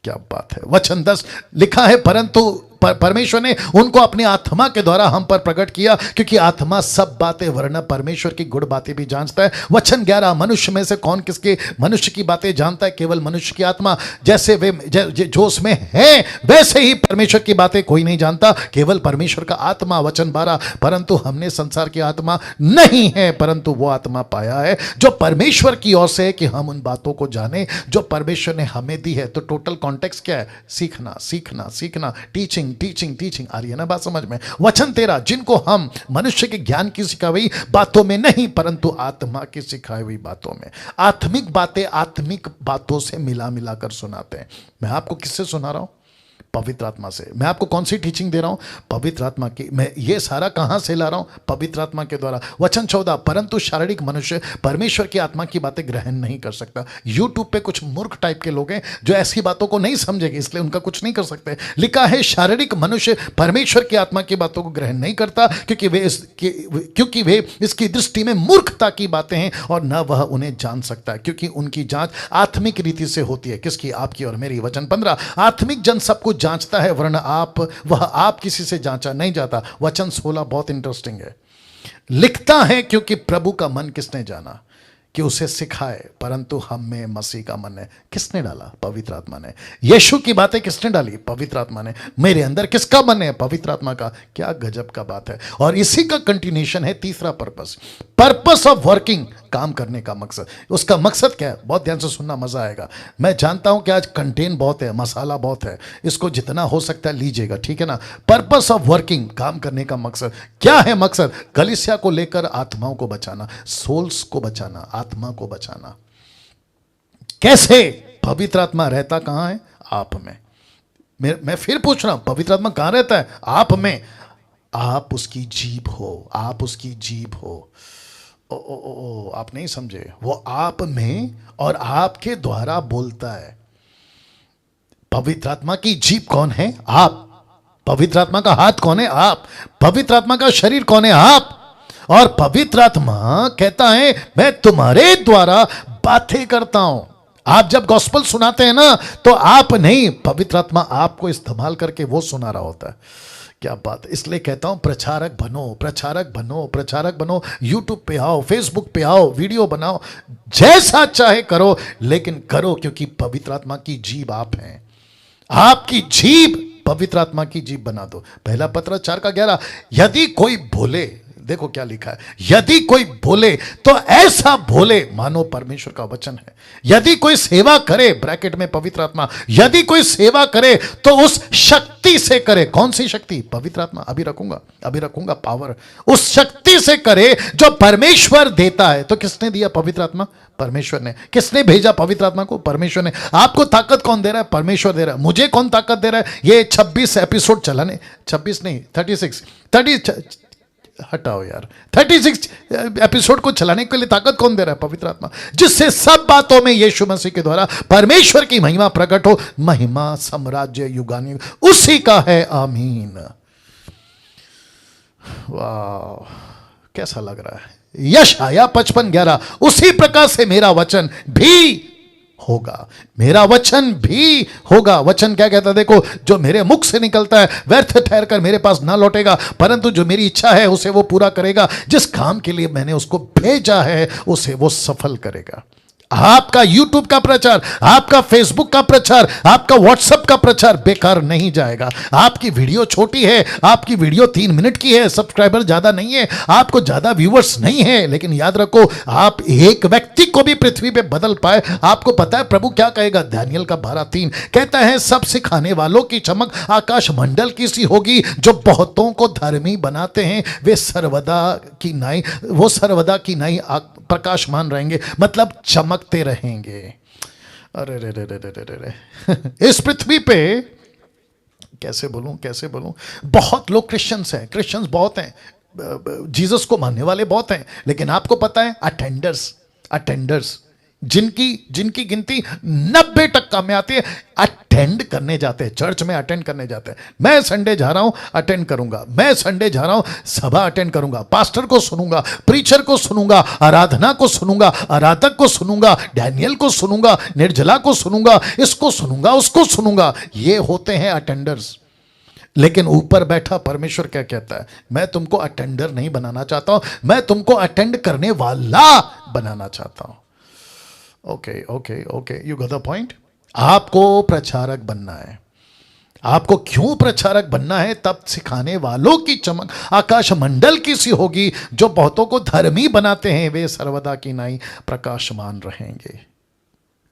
क्या बात है। वचन 10 लिखा है, परंतु परमेश्वर ने उनको अपने आत्मा के द्वारा हम पर प्रकट किया, क्योंकि आत्मा सब बातें वरना परमेश्वर की गुड़ बातें भी जानता है। वचन 11, मनुष्य में से कौन किसके मनुष्य की बातें जानता है? केवल मनुष्य की आत्मा। जैसे वे जो उसमें है वैसे ही परमेश्वर की बातें कोई नहीं जानता, केवल परमेश्वर का आत्मा। वचन 12, परंतु हमने संसार की आत्मा नहीं है, परंतु वो आत्मा पाया है जो परमेश्वर की ओर से है, कि हम उन बातों को जाने जो परमेश्वर ने हमें दी है। तो टोटल कॉन्टेक्स्ट क्या है? सीखना सीखना सीखना, टीचिंग टीचिंग टीचिंग। आ रही है ना बात समझ में? वचन 13, जिनको हम मनुष्य के ज्ञान की सिखाई हुई बातों में नहीं परंतु आत्मा की सिखाई हुई बातों में। आत्मिक बातें आत्मिक बातों से मिला मिलाकर सुनाते हैं। मैं आपको किससे सुना रहा हूं? पवित्र आत्मा से। मैं आपको कौन सी टीचिंग दे रहा हूं? पवित्र आत्मा की। मैं ये सारा कहां से ला रहा हूं? पवित्र आत्मा के द्वारा। वचन 14, परंतु शारीरिक मनुष्य परमेश्वर की आत्मा की बातें ग्रहण नहीं कर सकता। यूट्यूब पे कुछ मूर्ख टाइप के लोग हैं जो ऐसी बातों को नहीं समझेंगे, इसलिए उनका कुछ नहीं कर सकते। लिखा है, शारीरिक मनुष्य परमेश्वर की आत्मा की बातों को ग्रहण नहीं करता, क्योंकि वे इसकी दृष्टि में मूर्खता की बातें हैं और न वह उन्हें जान सकता है, क्योंकि उनकी जांच आत्मिक रीति से होती है। किसकी? आपकी और मेरी। वचन 15, आत्मिक जन सब कुछ जांचता है वरन वह आप किसी से जांचा नहीं जाता। वचन 16 बहुत इंटरेस्टिंग है। लिखता है क्योंकि प्रभु का मन किसने जाना कि उसे सिखाए, परंतु हम में मसीह का मन है। किसने डाला? पवित्र आत्मा ने। यीशु की बातें किसने डाली? पवित्र आत्मा ने। मेरे अंदर किसका मन है? पवित्र आत्मा का। क्या गजब का बात है। और इसी का कंटिन्यूएशन है तीसरा पर्पस ऑफ वर्किंग, काम करने का मकसद। उसका मकसद क्या है? बहुत ध्यान से सुनना, मजा आएगा। मैं जानता हूं कि आज कंटेंट बहुत है, मसाला बहुत है, इसको जितना हो सकता है लीजिएगा, ठीक है ना। पर्पस ऑफ वर्किंग, काम करने का मकसद क्या है? मकसद कलीसिया को लेकर आत्माओं को बचाना, सोल्स को बचाना, आत्मा को बचाना। कैसे? पवित्र आत्मा रहता कहां है? आप में। मैं फिर पूछ रहा हूं, पवित्र आत्मा कहां रहता है? आप में। आप उसकी जीभ हो, आप उसकी जीभ हो। आप नहीं समझे। वो आप में और आपके द्वारा बोलता है। पवित्र आत्मा की जीभ कौन है? आप। पवित्र आत्मा का हाथ कौन है? आप। पवित्र आत्मा का शरीर कौन है? आप। और पवित्र आत्मा कहता है मैं तुम्हारे द्वारा बातें करता हूं। आप जब गॉस्पेल सुनाते हैं ना, तो आप नहीं, पवित्र आत्मा आपको इस्तेमाल करके वो सुना रहा होता है। क्या बात। इसलिए कहता हूं प्रचारक बनो, प्रचारक बनो, प्रचारक बनो। यूट्यूब पे आओ, फेसबुक पे आओ, वीडियो बनाओ, जैसा चाहे करो, लेकिन करो क्योंकि पवित्र आत्मा की जीभ आप हैं। आपकी जीभ पवित्र आत्मा की जीभ बना दो। पहला पत्र 4:11, यदि कोई बोले, देखो क्या लिखा है, यदि कोई बोले तो ऐसा बोले मानो परमेश्वर का वचन है। यदि कोई सेवा करे, ब्रैकेट में पवित्र आत्मा, यदि कोई सेवा करे तो उस शक्ति से करे। कौन सी शक्ति? पवित्र आत्मा। अभी रखूंगा पावर। उस शक्ति से करे जो परमेश्वर देता है। तो किसने दिया? पवित्र आत्मा, परमेश्वर ने। किसने भेजा पवित्र आत्मा को? परमेश्वर ने। आपको ताकत कौन दे रहा है? परमेश्वर दे रहा है। मुझे कौन ताकत दे रहा है? ये 26 एपिसोड चलाने, 26 नहीं 36 हटाओ यार, 36 एपिसोड को चलाने के लिए ताकत कौन दे रहा है? पवित्र आत्मा, जिससे सब बातों में यीशु मसीह के द्वारा परमेश्वर की महिमा प्रकट हो। महिमा साम्राज्य युगानुयुग उसी का है। आमीन। वाह, कैसा लग रहा है। यशाया 55:11, उसी प्रकार से मेरा वचन भी होगा, मेरा वचन भी होगा। वचन क्या कहता है? देखो, जो मेरे मुख से निकलता है व्यर्थ ठहर कर मेरे पास ना लौटेगा, परंतु जो मेरी इच्छा है उसे वो पूरा करेगा। जिस काम के लिए मैंने उसको भेजा है उसे वो सफल करेगा। आपका यूट्यूब का प्रचार, आपका फेसबुक का प्रचार, आपका व्हाट्सएप का प्रचार बेकार नहीं जाएगा। आपकी वीडियो छोटी है, आपकी वीडियो 3 मिनट की है, सब्सक्राइबर ज्यादा नहीं है, आपको ज्यादा व्यूअर्स नहीं है, लेकिन याद रखो आप एक व्यक्ति को भी पृथ्वी पे बदल पाए। आपको पता है प्रभु क्या कहेगा? दानियल का 12:3 कहता है, सब सिखाने वालों की चमक आकाश मंडल की सी होगी, जो बहुतों को धर्मी बनाते हैं वे सर्वदा की नाई प्रकाशमान रहेंगे, मतलब चमकते रहेंगे। अरे रे रे रे रे रे रे इस पृथ्वी पे कैसे बोलूं, बहुत लोग क्रिश्चियंस हैं, क्रिश्चियंस बहुत हैं, जीसस को मानने वाले बहुत हैं, लेकिन आपको पता है अटेंडर्स जिनकी गिनती 90% में आती है, अटेंड करने जाते हैं, चर्च में अटेंड करने जाते हैं। मैं संडे जा रहा हूं, अटेंड करूंगा। मैं संडे जा रहा हूं, सभा अटेंड करूंगा, पास्टर को सुनूंगा, प्रीचर को सुनूंगा, आराधना को सुनूंगा, आराधक को सुनूंगा, डैनियल को सुनूंगा, निर्जला को सुनूंगा, इसको सुनूंगा, उसको सुनूंगा। ये होते हैं अटेंडर्स। लेकिन ऊपर बैठा परमेश्वर क्या कहता है? मैं तुमको अटेंडर नहीं बनाना चाहता हूं, मैं तुमको अटेंड करने वाला बनाना चाहता हूं। Okay, you got the point. आपको प्रचारक बनना है। आपको क्यों प्रचारक बनना है? तब सिखाने वालों की चमक आकाश मंडल की सी होगी, जो बहुतों को धर्मी बनाते हैं वे सर्वदा की नाई प्रकाशमान रहेंगे।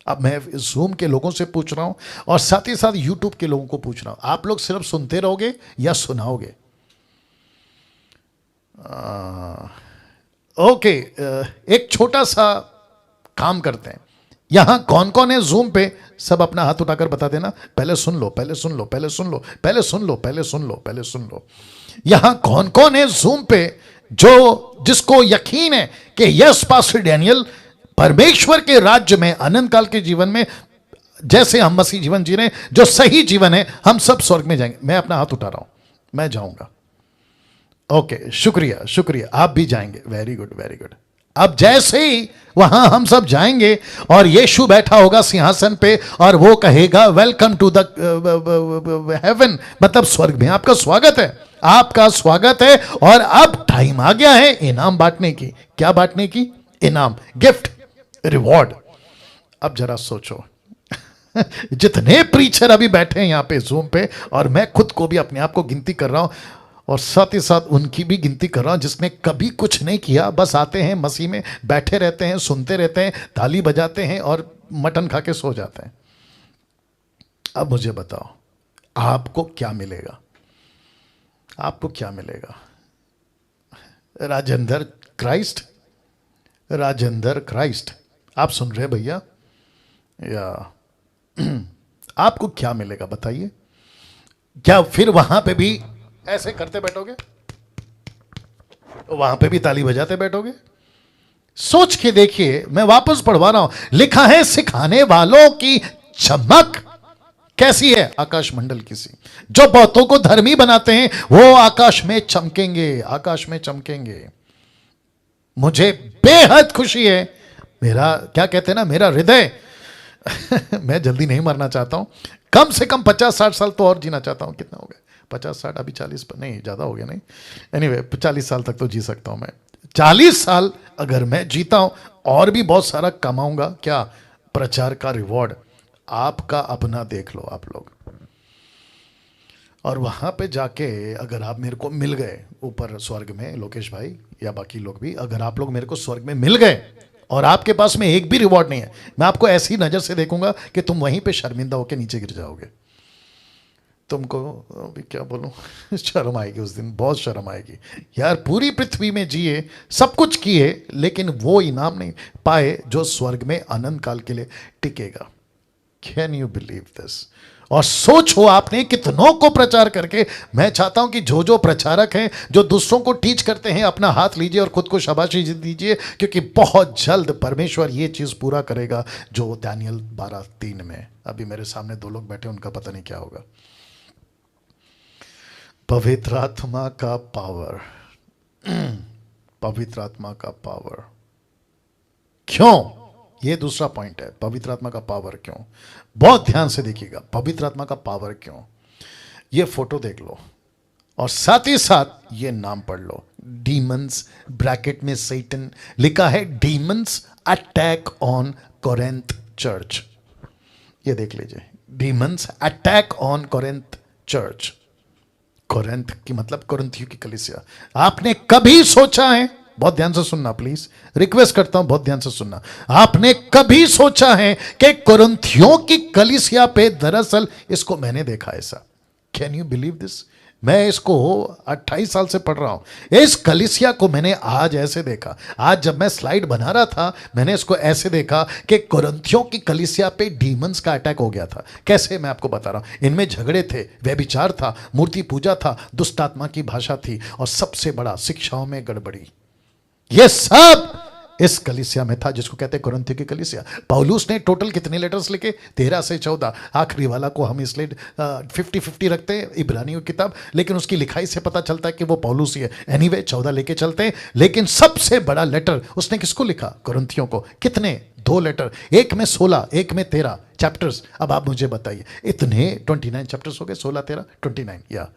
अब मैं जूम के लोगों से पूछ रहा हूं और साथ ही साथ यूट्यूब के लोगों को पूछ रहा हूं, आप लोग सिर्फ सुनते रहोगे या सुनाओगे? ओके, एक छोटा सा काम करते हैं। यहां कौन कौन है जूम पे? सब अपना हाथ उठाकर बता देना। पहले सुन लो। यहां कौन कौन है जूम पे जिसको यकीन है कि यस पास्टर डैनियल परमेश्वर के राज्य में, अनंत काल के जीवन में, जैसे हम मसीह जीवन जी रहे हैं, जो सही जीवन है, हम सब स्वर्ग में जाएंगे। मैं अपना हाथ उठा रहा हूं, मैं जाऊंगा। ओके, शुक्रिया, आप भी जाएंगे। Very good. अब जैसे ही वहां हम सब जाएंगे और यीशु बैठा होगा सिंहासन पे और वो कहेगा वेलकम टू द हेवन, मतलब स्वर्ग में आपका स्वागत है, आपका स्वागत है। और अब टाइम आ गया है इनाम बांटने की। क्या बांटने की? इनाम, गिफ्ट, रिवॉर्ड। अब जरा सोचो जितने प्रीचर अभी बैठे हैं यहां पे जूम पे, और मैं खुद को भी अपने आप को गिनती कर रहा हूं और साथ ही साथ उनकी भी गिनती कर रहा हूं जिसने कभी कुछ नहीं किया, बस आते हैं मसीह में, बैठे रहते हैं, सुनते रहते हैं, ताली बजाते हैं और मटन खा के सो जाते हैं। अब मुझे बताओ आपको क्या मिलेगा? आपको क्या मिलेगा? राजेंद्र क्राइस्ट, राजेंद्र क्राइस्ट, आप सुन रहे भैया? या आपको क्या मिलेगा बताइए? क्या फिर वहां पे भी ऐसे करते बैठोगे? वहां पे भी ताली बजाते बैठोगे? सोच के देखिए, मैं वापस पढ़वा रहा हूं। लिखा है सिखाने वालों की चमक कैसी है? आकाश मंडल की सी। जो बहुतों को धर्मी बनाते हैं वो आकाश में चमकेंगे, आकाश में चमकेंगे। मुझे बेहद खुशी है, मेरा क्या कहते हैं ना, मेरा हृदय मैं जल्दी नहीं मरना चाहता हूं, कम से कम 50-60 साल तो और जीना चाहता हूं। कितना हो गया? 50-60, अभी 40 पर नहीं, ज्यादा हो गया नहीं, एनीवे 40 साल तक तो जी सकता हूं मैं। 40 साल अगर मैं जीता हूं और भी बहुत सारा कमाऊंगा। क्या? प्रचार का रिवॉर्ड। आपका अपना देख लो आप लोग। और वहां पे जाके अगर आप मेरे को मिल गए ऊपर स्वर्ग में, लोकेश भाई या बाकी लोग भी, अगर आप लोग मेरे को स्वर्ग में मिल गए और आपके पास में एक भी रिवॉर्ड नहीं है, मैं आपको ऐसी नजर से देखूंगा कि तुम वहीं पे शर्मिंदा होकर नीचे गिर जाओगे। तुमको अभी क्या बोलूं शर्म आएगी उस दिन, बहुत शर्म आएगी यार। पूरी पृथ्वी में जिए, सब कुछ किए, लेकिन वो इनाम नहीं पाए जो स्वर्ग में अनंत काल के लिए टिकेगा। Can you believe this? और सोचो आपने कितनों को प्रचार करके, मैं चाहता हूं कि जो जो प्रचारक हैं, जो दूसरों को टीच करते हैं, अपना हाथ लीजिए और खुद को शाबाशी दीजिए, क्योंकि बहुत जल्द परमेश्वर ये चीज पूरा करेगा जो दानियल 12:3 में। अभी मेरे सामने 2 लोग बैठे, उनका पता नहीं क्या होगा। पवित्र आत्मा का पावर, पवित्र आत्मा का पावर। क्यों? ये दूसरा पॉइंट है, पवित्र आत्मा का पावर क्यों। बहुत ध्यान से देखिएगा, पवित्र आत्मा का पावर क्यों। ये फोटो देख लो और साथ ही साथ ये नाम पढ़ लो, डीमंस, ब्रैकेट में सैटन लिखा है, demons attack on Corinth church. ये देख लीजिए, demons attack on Corinth church. Corinth की मतलब कोरिन्थियों की कलीसिया। आपने कभी सोचा है, बहुत ध्यान से सुनना प्लीज, रिक्वेस्ट करता हूं, बहुत ध्यान से सुनना। आपने कभी सोचा है कि कोरिन्थियों की कलीसिया पे दरअसल, इसको मैंने देखा ऐसा। Can you believe this? मैं इसको 28 साल से पढ़ रहा हूं। इस कलीसिया को मैंने आज ऐसे देखा। आज जब मैं स्लाइड बना रहा था, मैंने इसको ऐसे देखा कि कोरिन्थियों की कलीसिया पे डीमंस का अटैक हो गया था। कैसे? मैं आपको बता रहा हूं। इनमें झगड़े थे, व्यभिचार था, मूर्ति पूजा था, दुष्ट आत्मा की भाषा थी, और सबसे बड़ा शिक्षाओं में गड़बड़ी। ये सब इस कलीसिया में था जिसको कहते हैं कोरिन्थियों की कलीसिया। पौलुस ने टोटल कितने लेटर्स लिखे? 13 से 14। आखिरी वाला को हम इसलिए 50-50 रखते हैं, इब्रानियों की किताब, लेकिन उसकी लिखाई से पता चलता है कि वो पौलुस ही है। एनीवे 14 लेके चलते हैं, लेकिन सबसे बड़ा लेटर उसने किसको लिखा? कोरिन्थियों को। कितने? 2 लेटर, एक में 16, एक में 13 चैप्टर्स। अब आप मुझे बताइए, इतने 29 चैप्टर्स हो गए, 16, 13, 29। या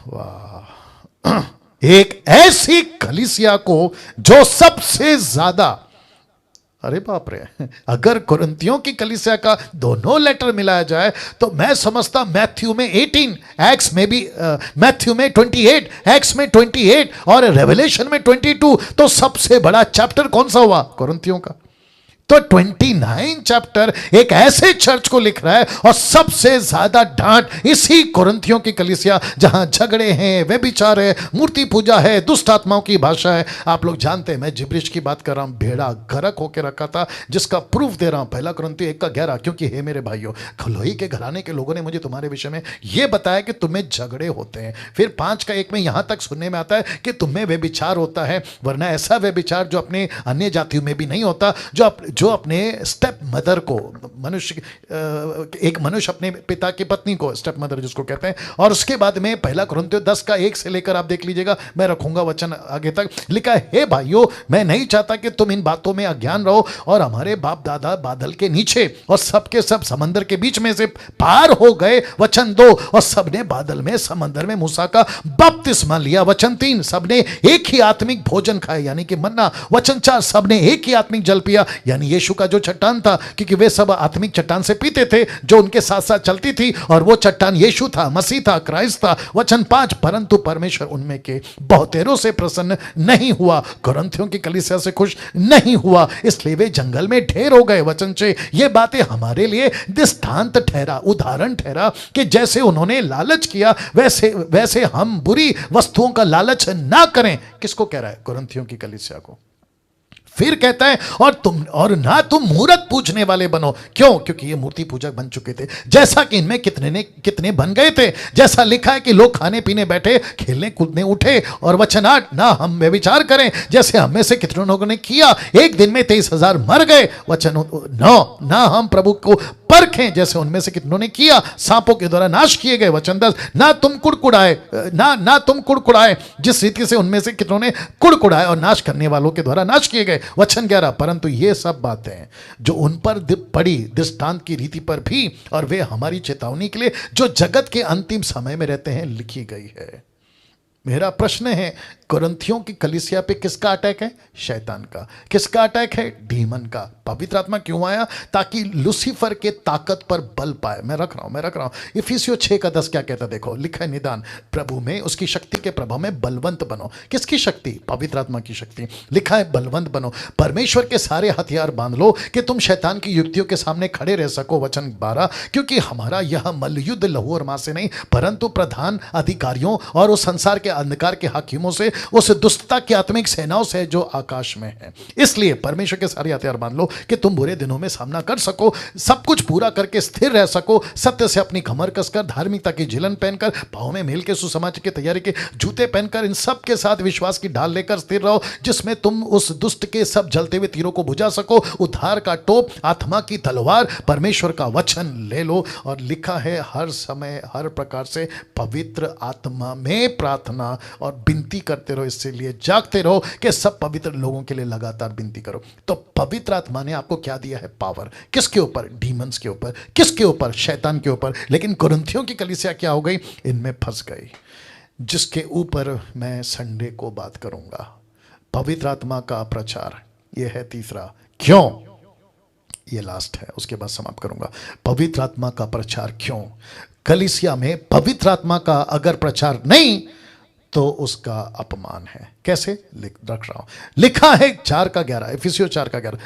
वाह, एक ऐसी कलीसिया को जो सबसे ज्यादा, अरे बाप रे, अगर कोरिन्थियों की कलीसिया का दोनों लेटर मिलाया जाए तो मैं समझता मैथ्यू में 18, एक्स में भी मैथ्यू में 28, एक्स में 28 और रेवलेशन में 22, तो सबसे बड़ा चैप्टर कौन सा हुआ? कोरिन्थियों का। तो 29 चैप्टर एक ऐसे चर्च को लिख रहा है, और सबसे ज्यादा डांट इसी कोरिन्थियों की कलीसिया, जहां झगड़े हैं, व्यभिचार है, मूर्ति पूजा है, दुष्ट आत्माओं की भाषा है। आप लोग जानते हैं मैं जिब्रिश की बात कर रहा हूं, भेड़ा गरक होकर रखा था, जिसका प्रूफ दे रहा हूं 1 कुरिन्थियों 1:11। क्योंकि हे मेरे भाइयों, खलोई के घराने के लोगों ने मुझे तुम्हारे विषय में यह बताया कि तुम्हें झगड़े होते हैं। फिर 5:1 में यहां तक सुनने में आता है कि तुम्हें व्यभिचार होता है, वरना ऐसा व्यभिचार जो अपने अन्य जातियों में भी नहीं होता, जो अपने स्टेप मदर को, एक मनुष्य अपने पिता की पत्नी को स्टेप मदर जिसको कहते हैं, और उसके बाद में 1 कुरिन्थियों 10 का 1 से लेकर आप देख लीजिएगा, मैं रखूंगा वचन आगे तक, लिखा है, हे भाइयों, मैं नहीं चाहता कि तुम इन बातों में अज्ञान रहो, और हमारे बाप दादा बादल के नीचे और सबके सब समंदर के बीच में से पार हो गए, वचन 2, और सबने बादल में समंदर में मूसा का बपतिस्मा लिया, वचन 3, सबने एक ही आत्मिक भोजन खाए यानी कि मन्ना, वचन 4, सबने एक ही आत्मिक जल पिया यानी यीशु का जो चट्टान था, क्योंकि वे सब आत्मिक चट्टान से पीते थे जो उनके साथ साथ चलती थी, और वो चट्टान यीशु था, मसीह था, क्राइस्ट था, वचन 5, परंतु परमेश्वर उनमें के बहुतेरों से प्रसन्न नहीं हुआ, कुरिन्थियों की कलीसिया से खुश नहीं हुआ, इसलिए वे जंगल में ढेर हो गए, वचन 6, ये बातें हमारे लिए दृष्टांत ठहरा, उदाहरण ठहरा कि जैसे उन्होंने लालच किया वैसे हम बुरी वस्तुओं का लालच ना करें। किसको कह रहा है? कुरिन्थियों की कलीसिया को। फिर कहता है, और ना तुम मूर्त पूजने वाले बनो। क्यों? क्योंकि ये मूर्ति पूजक बन चुके थे, जैसा कि इनमें कितने बन गए थे, जैसा लिखा है कि लोग खाने पीने बैठे, खेलने कूदने उठे, और वचन 8, ना हम व्यभिचार करें जैसे हम में से कितने लोगों ने किया, एक दिन में 23,000 मर गए, वचन 9, ना हम प्रभु को परखें जैसे उनमें से कितनों ने किया, सांपों के द्वारा नाश किए गए, वचन 10, ना तुम कुड़कुड़ाए जिस रीति से उनमें से कितनों ने कुड़कुड़ाए और नाश करने वालों के द्वारा नाश किए गए, वचन 11, परंतु ये सब बातें जो उन पर पड़ी दृष्टांत की रीति पर भी, और वे हमारी चेतावनी के लिए जो जगत के अंतिम समय में रहते हैं लिखी गई है। मेरा प्रश्न है, कुरिन्थियों की कलीसिया पे किसका अटैक है? शैतान का। किसका अटैक है? डीमन का। पवित्र आत्मा क्यों आया? ताकि लूसीफर के ताकत पर बल पाए। मैं रख रहा हूं इफिसियों 6 का 10 क्या कहता है? देखो, लिखा है, निदान प्रभु में उसकी शक्ति के प्रभाव में बलवंत बनो। किसकी शक्ति? पवित्र आत्मा की शक्ति। लिखा है बलवंत बनो, परमेश्वर के सारे हथियार बांध लो कि तुम शैतान की युक्तियों के सामने खड़े रह सको, वचन 12, क्योंकि हमारा यह मल्लयुद्ध लहू और मांस से नहीं परंतु प्रधान अधिकारियों और उस संसार के अंधकार के हाकिमों से, उस दुष्टता की आत्मिक सेनाओं से जो आकाश में है। इसलिए परमेश्वर के सारे हथियार बांध लो कि तुम बुरे दिनों में सामना कर सको, सब कुछ पूरा करके स्थिर रह सको, सत्य से अपनी कमर कसकर, धार्मिकता की झिलन पहनकर, पांव में मेल के सुसमाचार की तैयारी के जूते पहनकर, इन सब के साथ विश्वास की ढाल लेकर स्थिर रहो, जिसमें तुम उस दुष्ट के सब जलते हुए तीरों को बुझा सको। उद्धार का टोप, आत्मा की तलवार, परमेश्वर का वचन ले लो। और लिखा है, हर समय हर प्रकार से पवित्र आत्मा में प्रार्थना और विनती करते रहो, इसलिए जागते रहो कि सब पवित्र लोगों के लिए लगातार विनती करो। तो पवित्र आत्मा ने आपको क्या दिया है? पावर। किसके ऊपर? डीमंस के ऊपर। किसके ऊपर? शैतान के ऊपर। लेकिन कुरिन्थियों की कलीसिया क्या हो गई? इनमें फंस गई, जिसके ऊपर मैं संडे को बात करूंगा। पवित्र आत्मा का प्रचार, यह है तीसरा। क्यों? ये लास्ट है, उसके बाद समाप्त करूंगा। पवित्र आत्मा का प्रचार क्यों? कलीसिया में पवित्र आत्मा का अगर प्रचार नहीं तो उसका अपमान है। कैसे? रख रहा हूं, लिखा है 4 का 11, इफिसियों 4 का 11,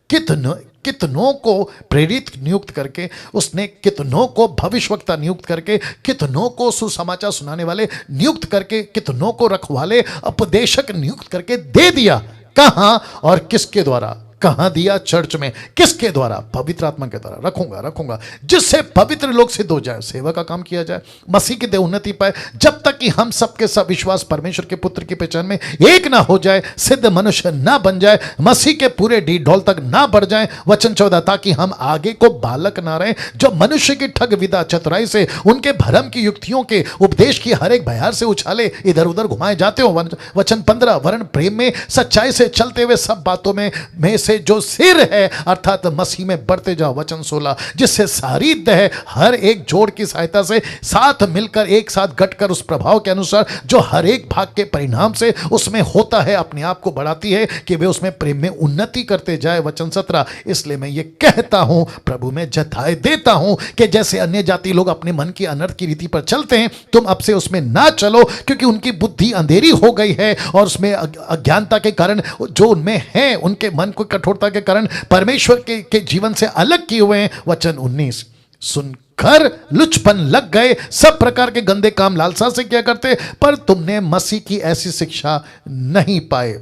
कितनों को प्रेरित नियुक्त करके, उसने कितनों को भविष्यवक्ता नियुक्त करके, कितनों को सुसमाचार सुनाने वाले नियुक्त करके, कितनों को रखवाले उपदेशक नियुक्त करके दे दिया। कहां और किसके द्वारा? कहां दिया? चर्च में। किसके द्वारा? पवित्र आत्मा के द्वारा। रखूंगा जिससे पवित्र लोग सिद्ध हो जाए, सेवा का काम किया जाए, मसीह की देह उन्नति पाए, जब तक कि हम सबके सब विश्वास परमेश्वर के पुत्र की पहचान में एक ना हो जाए, सिद्ध मनुष्य ना बन जाए, मसीह के पूरे ढोल तक ना बढ़ जाए, वचन 14, ताकि हम आगे को बालक ना रहे जो मनुष्य की ठग विदा चतुराई से, उनके भरम की युक्तियों के उपदेश की हर एक बयार से उछाले इधर उधर घुमाए जाते हो। वचन 15, वरन प्रेम में सच्चाई से चलते हुए सब बातों में से जो सिर है अर्थात मसीह में बढ़ते जाओ। वचन 16, जिससे सारी देह हर एक जोड़ की सहायता से साथ मिलकर एक साथ घटकर उस प्रभाव के अनुसार जो हर एक भाग के परिणाम से उसमें होता है, अपने आप को बढ़ाती है कि वे उसमें प्रेम में उन्नति करते जाए। वचन 17, इसलिए मैं ये कहता हूं, प्रभु में जताए देता हूं कि जैसे अन्य जाति लोग अपने मन की अनर्थ की रीति पर चलते हैं, तुम अब से उसमें ना चलो, क्योंकि उनकी बुद्धि अंधेरी हो गई है और उसमें अज्ञानता के कारण जो उनमें है, उनके मन को कठोरता के कारण परमेश्वर के जीवन से अलग किए हुए हैं। वचन 19, सुनकर लुचपन लग गए, सब प्रकार के गंदे काम लालसा से किया करते, पर तुमने मसीह की ऐसी शिक्षा नहीं पाए।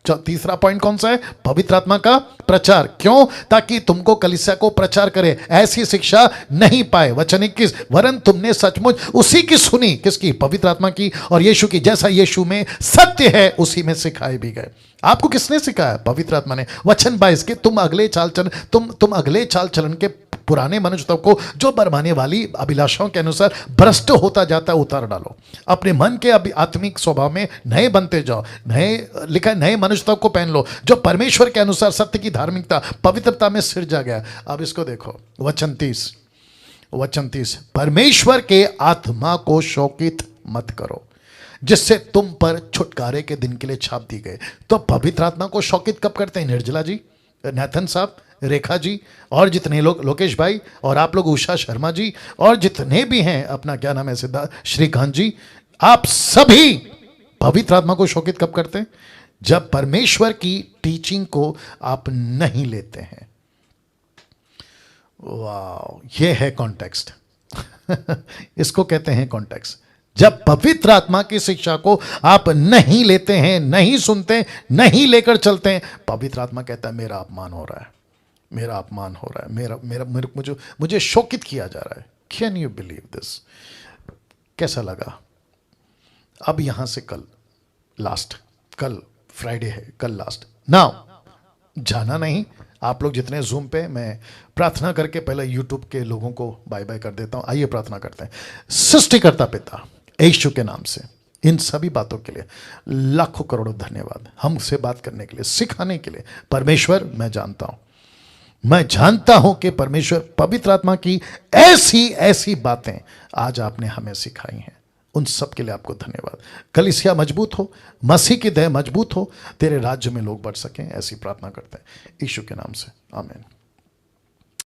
तीसरा पॉइंट कौन सा है? पवित्र आत्मा का प्रचार। क्यों? ताकि तुमको कलीसिया को प्रचार करे, ऐसी शिक्षा नहीं पाए। वचन 21, वरन तुमने सचमुच उसी की सुनी, किसकी? पवित्र आत्मा की, और यीशु की, जैसा यीशु में सत्य है उसी में सिखाए भी गए। आपको किसने सिखाया? पवित्र आत्मा ने। वचन 22 के तुम अगले चाल चलन तुम अगले चाल चलन के पुराने मनुष्य को जो बरमाने वाली अभिलाषाओं के अनुसार भ्रष्ट होता जाता है उतार डालो। अपने मन के आत्मिक स्वभाव में नए बनते जाओ। नए लिखा है, नए मनुष्यत्व को पहन लो जो परमेश्वर के अनुसार सत्य की धार्मिकता पवित्रता में सिरजा गया। अब इसको देखो, वचन 30, परमेश्वर के आत्मा को शोकित मत करो जिससे तुम पर छुटकारे के दिन के लिए छाप दी गए। तो पवित्र आत्मा को शोकित कब करते हैं? निर्जला जी, नैथन साहब, रेखा जी, और जितने लोग, लोकेश भाई, और आप लोग, उषा शर्मा जी, और जितने भी हैं, अपना क्या नाम है, सिद्धार्थ श्रीकांत जी, आप सभी पवित्र आत्मा को शोकित कब करते हैं? जब परमेश्वर की टीचिंग को आप नहीं लेते हैं। वाह, ये है कॉन्टेक्स्ट। इसको कहते हैं कॉन्टेक्स्ट। जब पवित्र आत्मा की शिक्षा को आप नहीं लेते हैं, नहीं सुनते, नहीं लेकर चलते हैं, पवित्र आत्मा कहता है मेरा अपमान हो रहा है, मेरा अपमान हो रहा है, मेरा मेरा मेरे मुझे शोकित किया जा रहा है। Can you believe this? कैसा लगा? अब यहां से कल लास्ट, कल फ्राइडे है, कल लास्ट। नाउ जाना नहीं, आप लोग जितने जूम पे, मैं प्रार्थना करके पहले यूट्यूब के लोगों को बाय बाय कर देता हूं। आइए प्रार्थना करते हैं। सृष्टिकर्ता पिता, यीशु के नाम से इन सभी बातों के लिए लाखों करोड़ों धन्यवाद, हमसे बात करने के लिए, सिखाने के लिए। परमेश्वर, मैं जानता हूं कि परमेश्वर पवित्र आत्मा की ऐसी ऐसी बातें आज आपने हमें सिखाई हैं। उन सब के लिए आपको धन्यवाद। कलीसिया मजबूत हो, मसीह की देह मजबूत हो, तेरे राज्य में लोग बढ़ सकें, ऐसी प्रार्थना करते हैं यीशु के नाम से, आमीन।